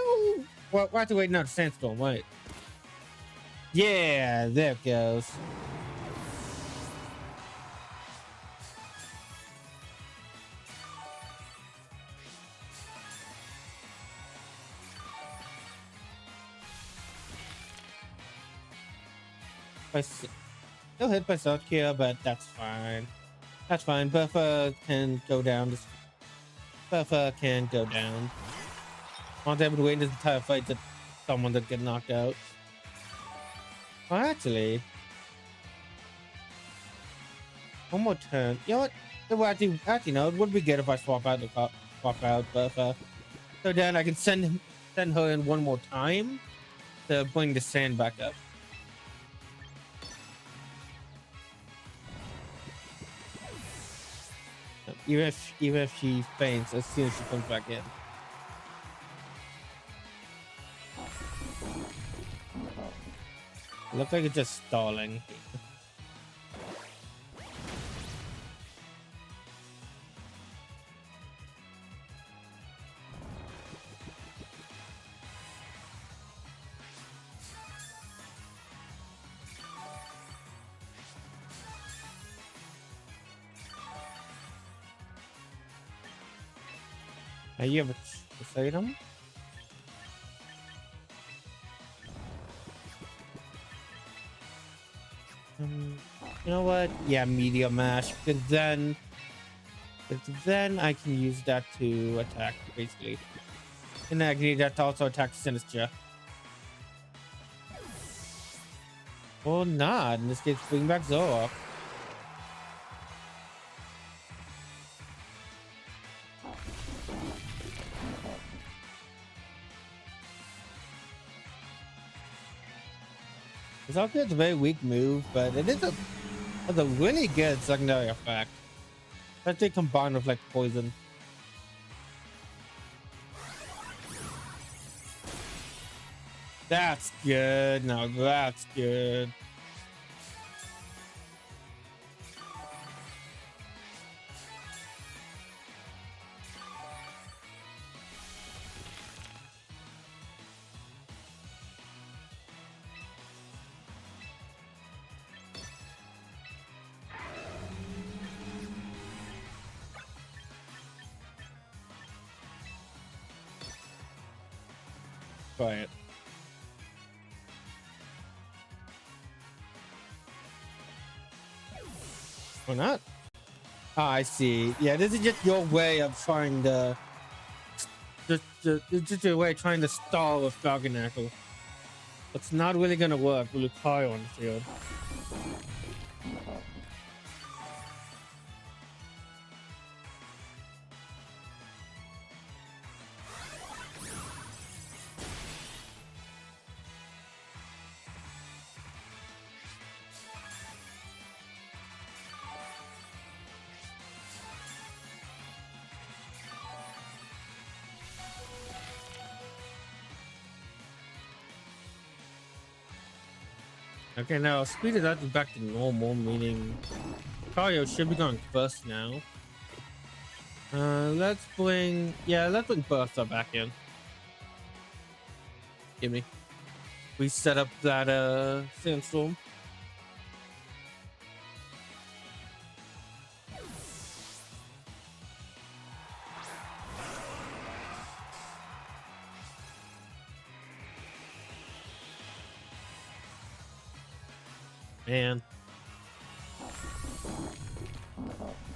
[SPEAKER 1] Well, we have to wait now. Sandstorm. Wait. Yeah, there it goes. Still hit by Salt here, but that's fine. That's fine. Buffer can go down. Buffer can go down. I want able to wait this entire fight to someone that get knocked out. Oh, actually, one more turn. You know what? Actually, no. It would be good if I swap out Buffer, so then I can send her in one more time to bring the sand back up. Even if she faints as soon as she comes back in. Looks like it's just stalling. You have a item? You know what? Yeah, medium mash. Because then I can use that to attack, basically. And I can use that to also attack Sinister. Or not. In this case, bring back Zoroark. It's also a very weak move, but it is a really good secondary effect. Especially combined with like poison. That's good. Now that's good. Quiet. Or not? Ah, I see. Yeah, this is just your way of trying to just your way of trying to stall with Falconackle. It's not really gonna work with Lucario on the field. Okay, now speed it up back to normal, meaning Lucario should be going first now. Let's bring Bertha back in. Give me. We set up that sandstorm. Man,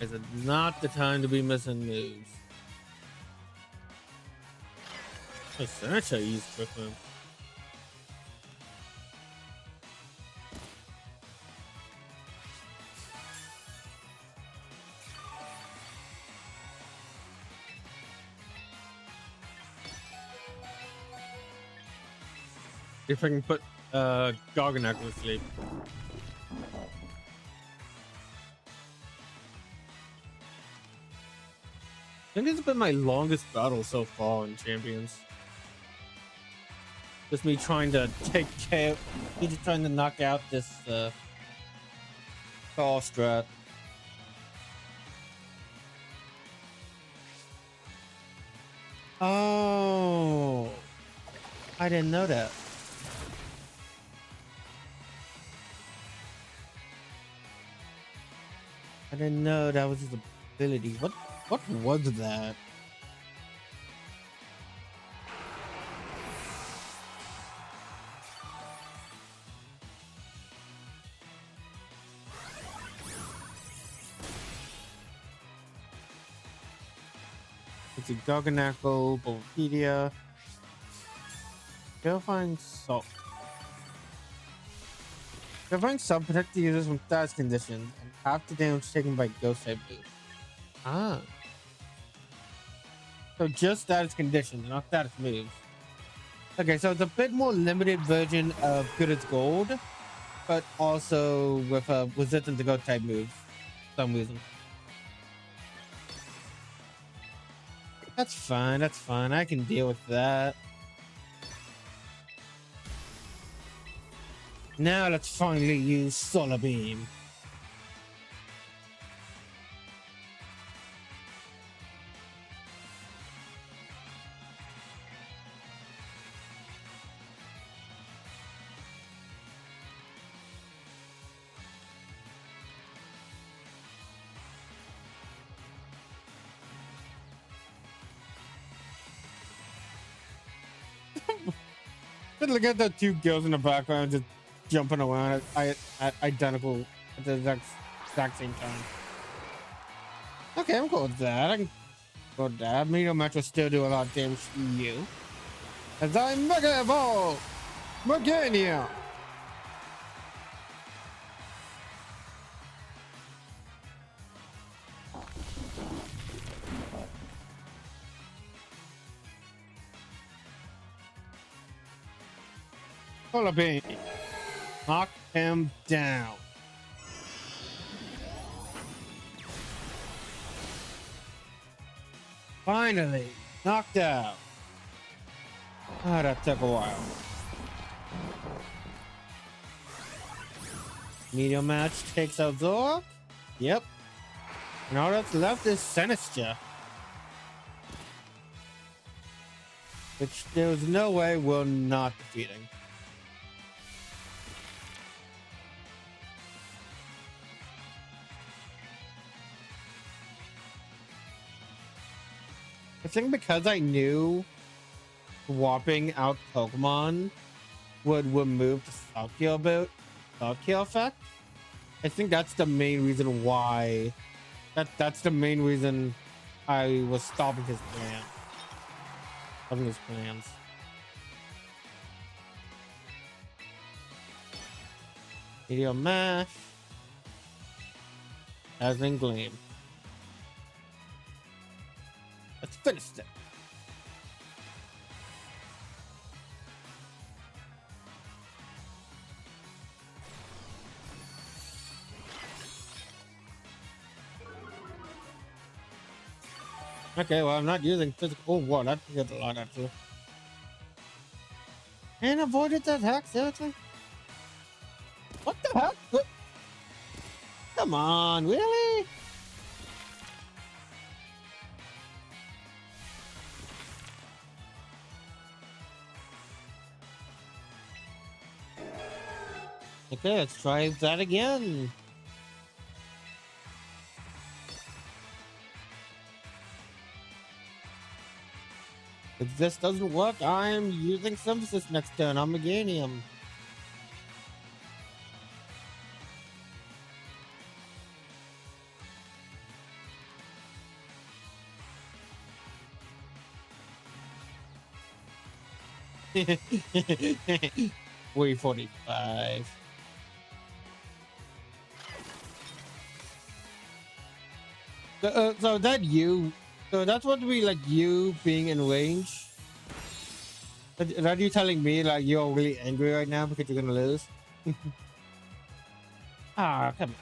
[SPEAKER 1] is it not the time to be missing moves? That's how easy for him. If I can put Garganack to sleep. I think it's been my longest battle so far in Champions. Just me trying to just trying to knock out this Call strat. Oh, I didn't know that. I didn't know that was his ability. What was that? It's a Garganackle, Bulbapedia. Galvine Salt. Galvine Salt protect the users from status conditions and half the damage taken by Ghost type moves. Ah. So just status conditions, not status moves. Okay, so it's a bit more limited version of Good as Gold, but also with a resistance to Ghost type moves for some reason. That's fine, that's fine. I can deal with that. Now let's finally use Solar Beam. Just look at the two girls in the background just jumping around at identical at the exact same time. Okay, I'm cool with that. I can go with that. Medium Match will still do a lot of damage to you. As I Mega Evolve! Morgania! Solar Beam. Knock him down. Finally, knocked out. Ah, that took a while. Medium Match takes out Zork. Yep. And all that's left is Sinistcha, which there's no way we're not defeating. I think because I knew swapping out Pokemon would remove the Salkio effect. I think that's the main reason why. That's the main reason I was stopping his plan. Stopping his plans. Video Mash. Dazzling Gleam. Let's finish it. Okay, well, I'm not using physical. Oh, wow, that did a lot actually. And avoided the attack, seriously? What the heck? What? Come on, really? Okay, let's try that again. If this doesn't work, I'm using Synthesis next turn. I'm Meganium. Wait, 45. So that you, so that's what we like you being in range. Are you telling me like you're really angry right now because you're gonna lose? Ah, come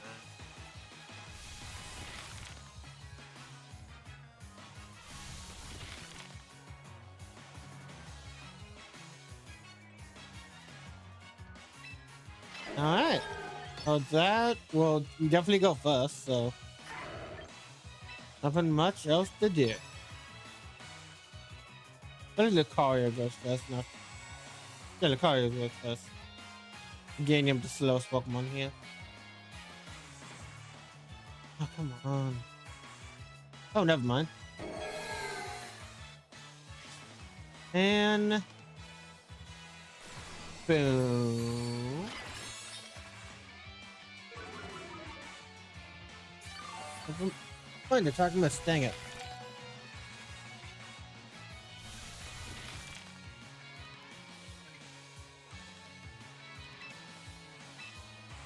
[SPEAKER 1] on. All right. Well, that will definitely go first. So nothing much else to do. Let Lucario goes first. No. Yeah, Lucario goes first. Getting him the slowest Pokemon here. Oh, come on. Oh, never mind. And boom. Point to attack miss, dang it.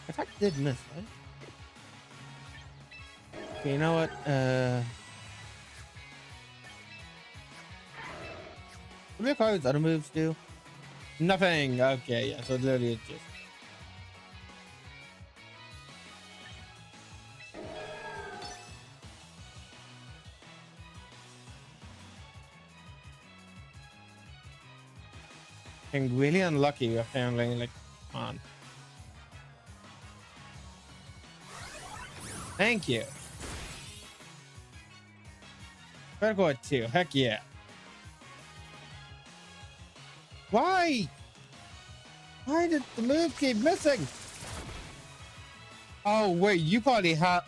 [SPEAKER 1] Attack did miss, right? Okay, you know what? What do Lucario's other moves do? Nothing. Okay, yeah, so literally it's just. I'm really unlucky apparently, like, come on. Thank you. Better go at 2. Heck yeah. Why? Why did the move keep missing? Oh wait, you probably have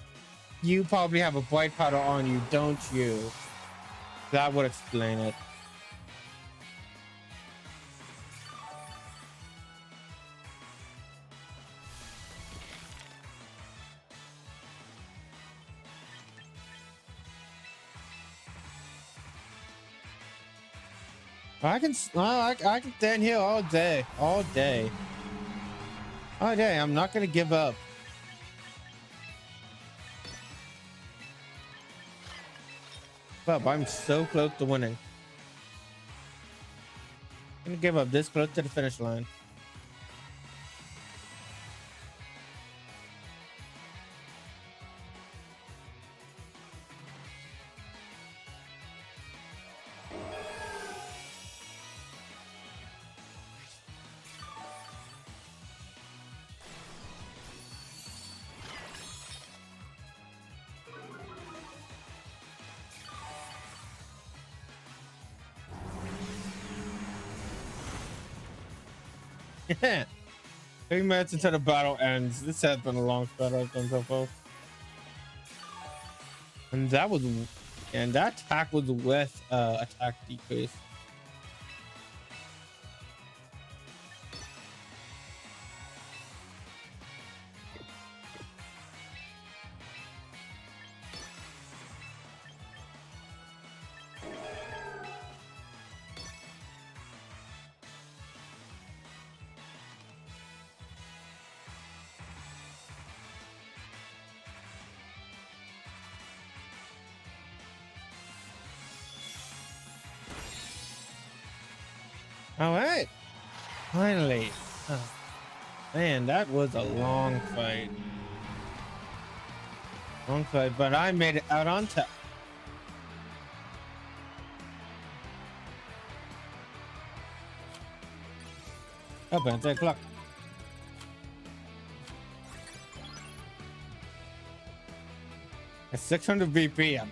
[SPEAKER 1] a bright powder on you, don't you? That would explain it. I can stand here all day, all day. All day. I'm not gonna give up. But I'm so close to winning. I'm gonna give up this close to the finish line. Yeah. 3 minutes until the battle ends. This has been a long battle I've done so far. And that attack was with attack decrease. All right, finally. Oh, man, that was a long fight. Long fight, but I made it out on top. Oh, man, 10 o'clock. At 600 BP.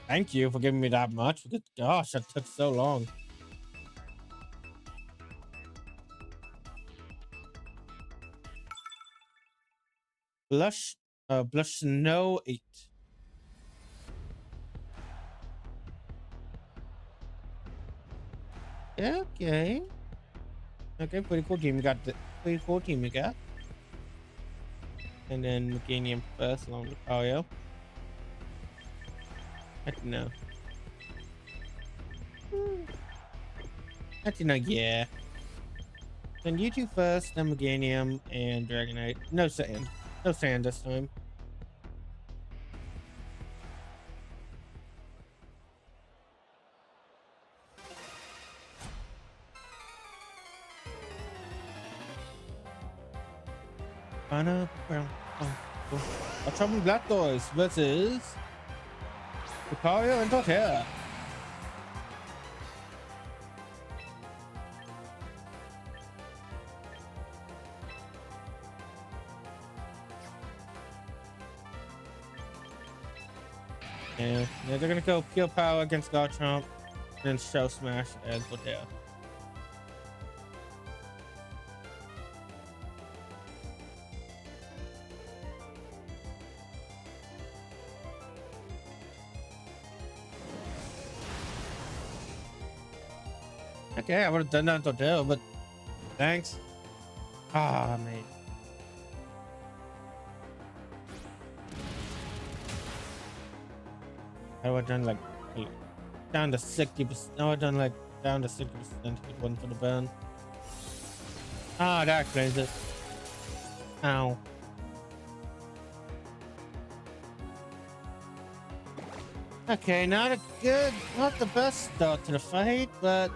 [SPEAKER 1] Thank you for giving me that much. Because, gosh, that took so long. Blush Snow 8. Okay. Okay, pretty cool team. You got the pretty cool team you got. And then Meganium first along with Lucario. Actually, no. Actually, no, yeah. Then you two first, then Meganium and Dragonite. No sand. No sand this time. A Trouble Blastoise versus Lucario and Torterra. Yeah, they're gonna go pure power against Garchomp. Then Shell Smash and Potea. Okay, I would have done that on Potea, but thanks. Ah, man. I would have done like down to 60%. No, I done like down to 60% if it wasn't for the burn. Ah, that explains it. Ow. Okay, not the best start to the fight, but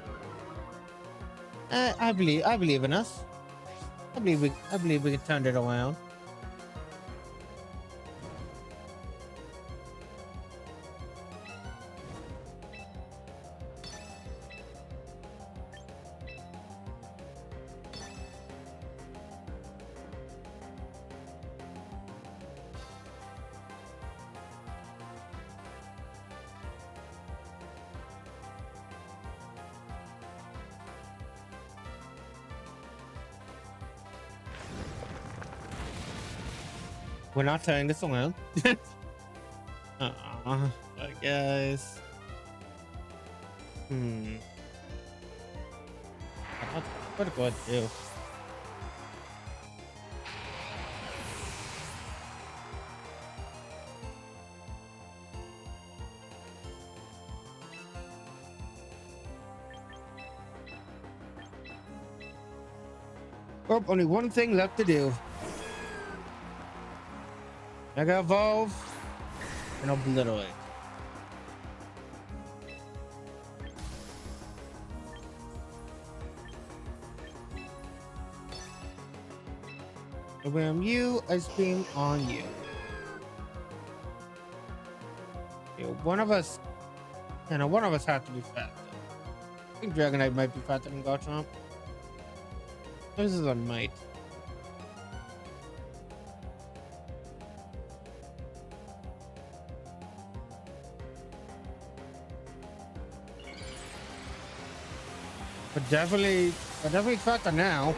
[SPEAKER 1] I believe in us. I believe we can turn it around. We're not turning this around. But guys. What do I do? Oh, only one thing left to do. Mega Evolve and Obliterate. Overwhelm you, Ice Beam on you. Okay, one of us has to be fat. I think Dragonite might be fatter than Garchomp. This is a might. But definitely fatter now.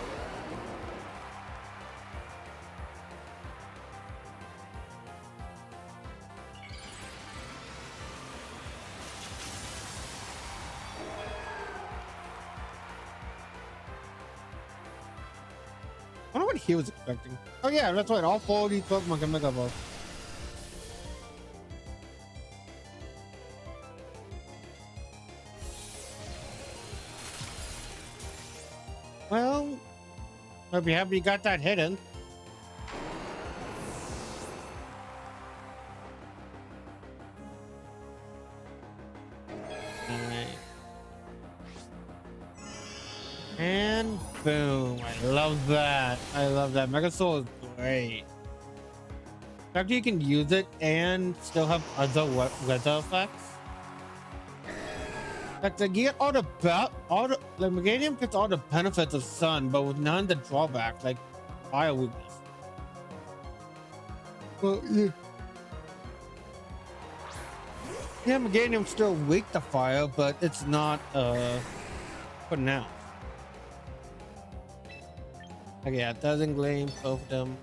[SPEAKER 1] I don't know what he was expecting. Oh yeah, that's right. All 4 of these Pokemon can Mega Evolve. Well, I'll be happy you got that hidden. Alright. And boom. I love that. I love that. Mega Soul is great. After you can use it and still have other weather effects. Like you get all the like Meganium gets all the benefits of sun, but with none of the drawback, like fire weakness. Well, yeah, Meganium's still weak to fire, but it's not putting out. Okay, yeah, Dazzling Gleam, both of them,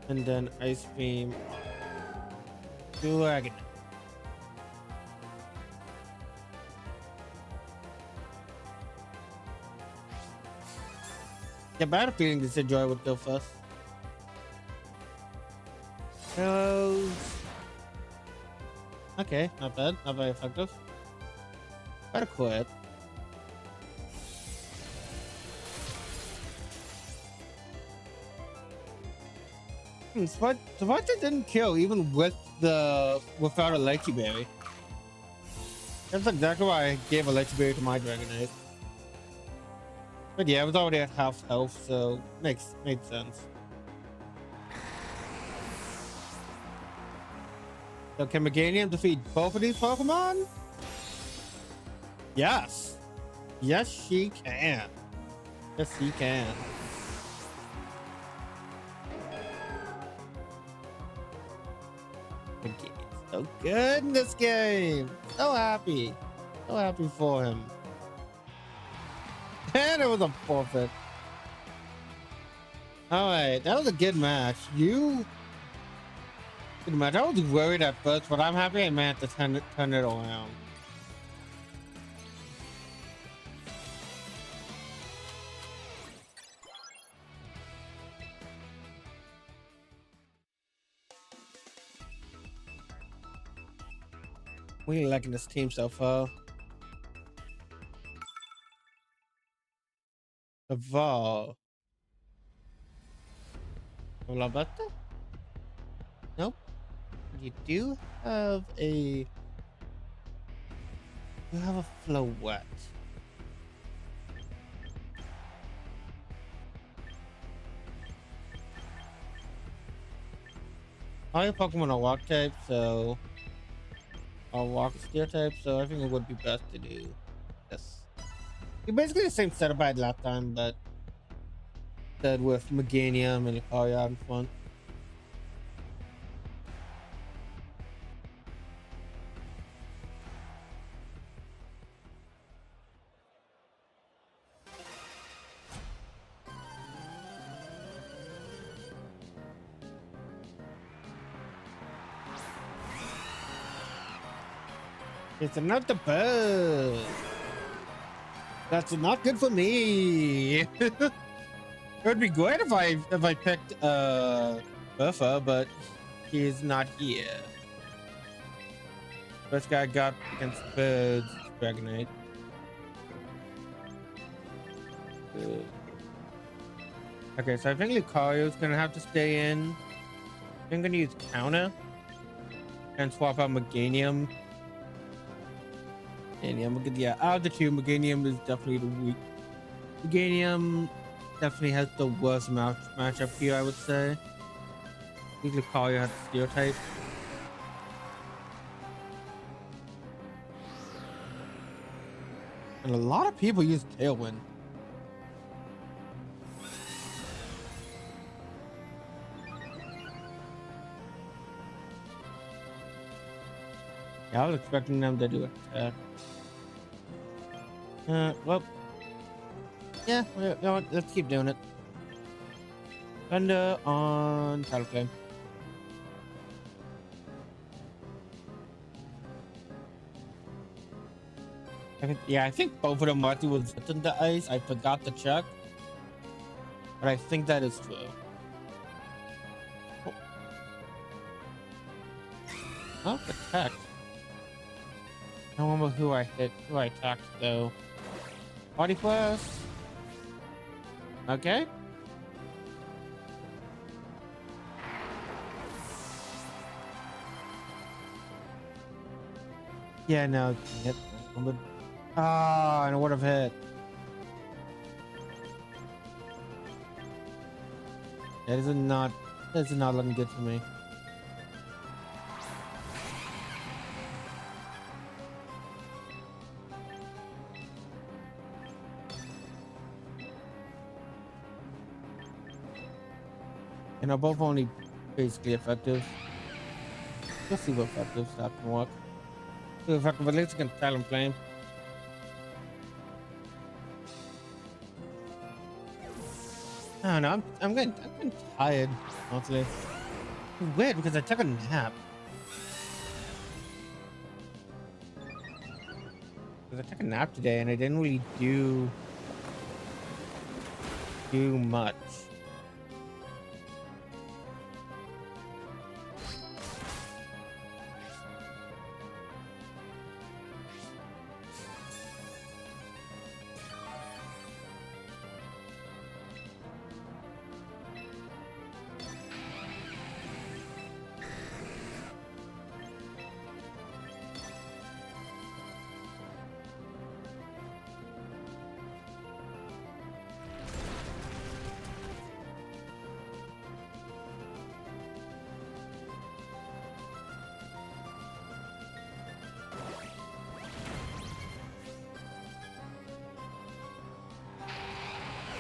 [SPEAKER 1] and then Ice Beam, Dragonite. Yeah, but I had a feeling this Joy would go first. Okay, not bad, not very effective. Better quit. Surprised it didn't kill even without a Lychee Berry. That's exactly why I gave a Lychee Berry to my Dragonite. But yeah, it was already at half health, so made sense. So can Meganium defeat both of these Pokemon? Yes. Yes, she can. Yes, he can. Meganium's so good in this game. So happy. So happy for him. And it was a forfeit. All right, that was a good match. Good match. I was worried at first, but I'm happy I managed to turn it around. Really liking this team so far. Evolve. Olabata? Nope. You do have a. You have a Floette. All your Pokemon are Rock type, so. Or Rock Steel type, so I think it would be best to do this. You're basically the same setup I had last time, but. Instead with Meganium and Lucario in front. It's another bird. That's not good for me. It would be great if I picked Bertha, but he's not here. First guy I got against birds, Dragonite. Okay, so I think Lucario's gonna have to stay in. I'm gonna use counter and swap out Meganium. Yeah, out of the two, Meganium is definitely the weak. Meganium definitely has the worst matchup here, I would say. I think Lucario has Steel type. And a lot of people use Tailwind. Yeah, I was expecting them to do attack. Well, yeah, you know what? Let's keep doing it. Thunder on Talonflame. I think both of them Marty was in the ice. I forgot to check, but I think that is true. Oh, attacked. I don't remember who I attacked though. Body first. Okay. Yeah, no, hit. Ah, and it would have hit. That is not looking good for me. And are both only basically effective. Let's see what effective stuff can work. Too effective, at least you can Talonflame. I don't know. I'm getting tired, honestly. It's weird because I took a nap. Because I took a nap today and I didn't really do much.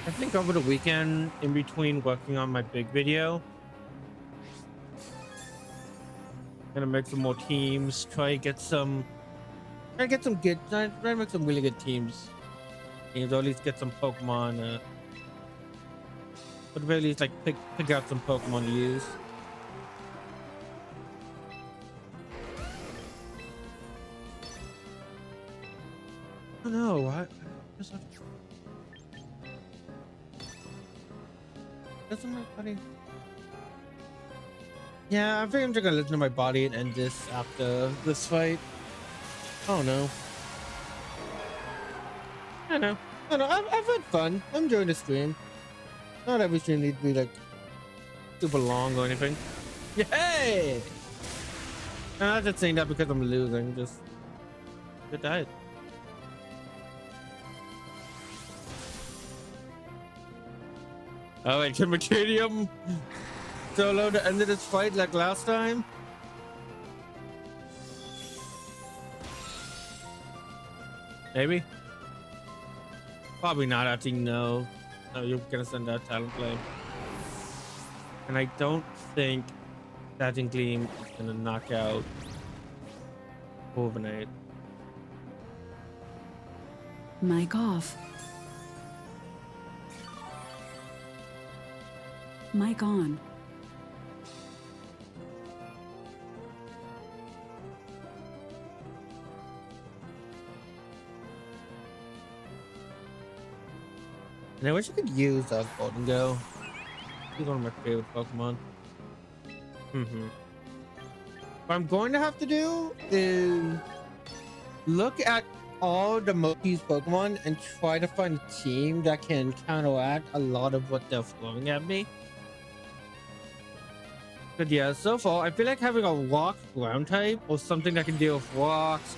[SPEAKER 1] I think over the weekend, in between working on my big video, gonna make some more teams, try to get some Try to get some good, try to make some really good teams. Teams, or at least get some Pokemon. But at least like pick out some Pokemon to use. I don't know what. Doesn't my body? Yeah, I think I'm just gonna listen to my body and end this after this fight. Oh no. I know. I know. I've had fun. I'm enjoying the stream. Not every stream needs to be like super long or anything. Yay! I'm not just saying that because I'm losing. Just good diet. Oh wait, can Mercurium solo to end this fight like last time? Maybe. Probably not. I think no. No, you're gonna send out Talonflame. And I don't think Dazzling Gleam is gonna knock out Corviknight.
[SPEAKER 2] Mic off. Mic on.
[SPEAKER 1] And I wish I could use Golden Go. He's one of my favorite Pokemon. What I'm going to have to do is look at all the most used Pokemon and try to find a team that can counteract a lot of what they're throwing at me. But yeah, so far I feel like having a rock ground type or something that can deal with rocks,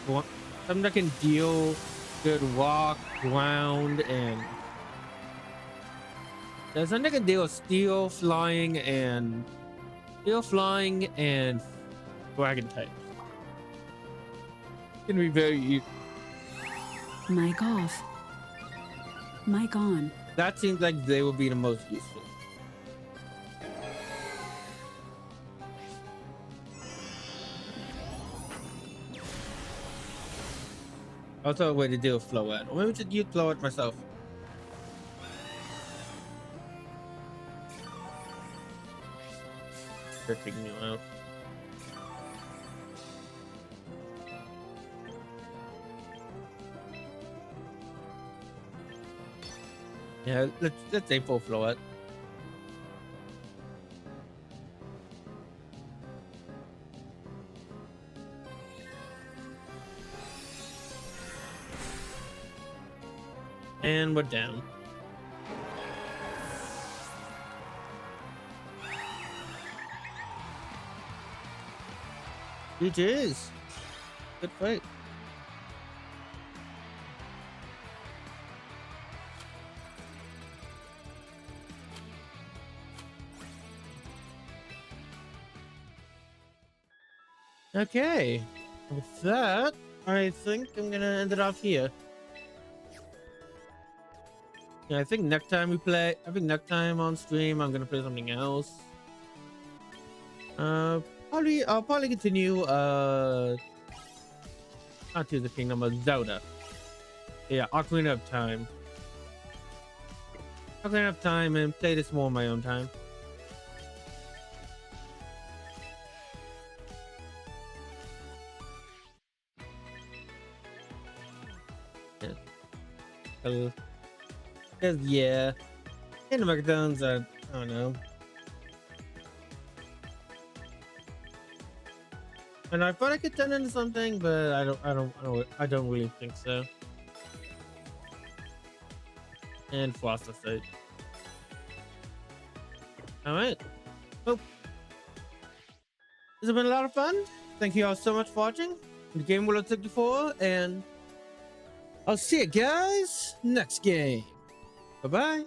[SPEAKER 1] something that can deal good rock, ground, and there's something that can deal with steel, flying, and dragon type. It's gonna be very easy.
[SPEAKER 2] Mic off. Mic on.
[SPEAKER 1] That seems like they will be the most useful. Also a way to deal with Floette. Or maybe just use Floette myself. They're taking you out. Yeah, let's aim for Floette. And we're down. GG's. Good fight. Okay. With that, I think I'm gonna end it off here. Yeah, I think next time next time on stream I'm gonna play something else. I'll probably continue not Tears of the Kingdom, but Zelda. Yeah, Ocarina of Time. Ocarina of Time, and play this more on my own time. Yeah. Cause yeah, in the Megathons, I don't know. And I thought I could turn into something, but I don't really think so. And Philosopher State. All right. Well, this has been a lot of fun. Thank you all so much for watching. The Game World 64, and I'll see you guys next game. Bye bye.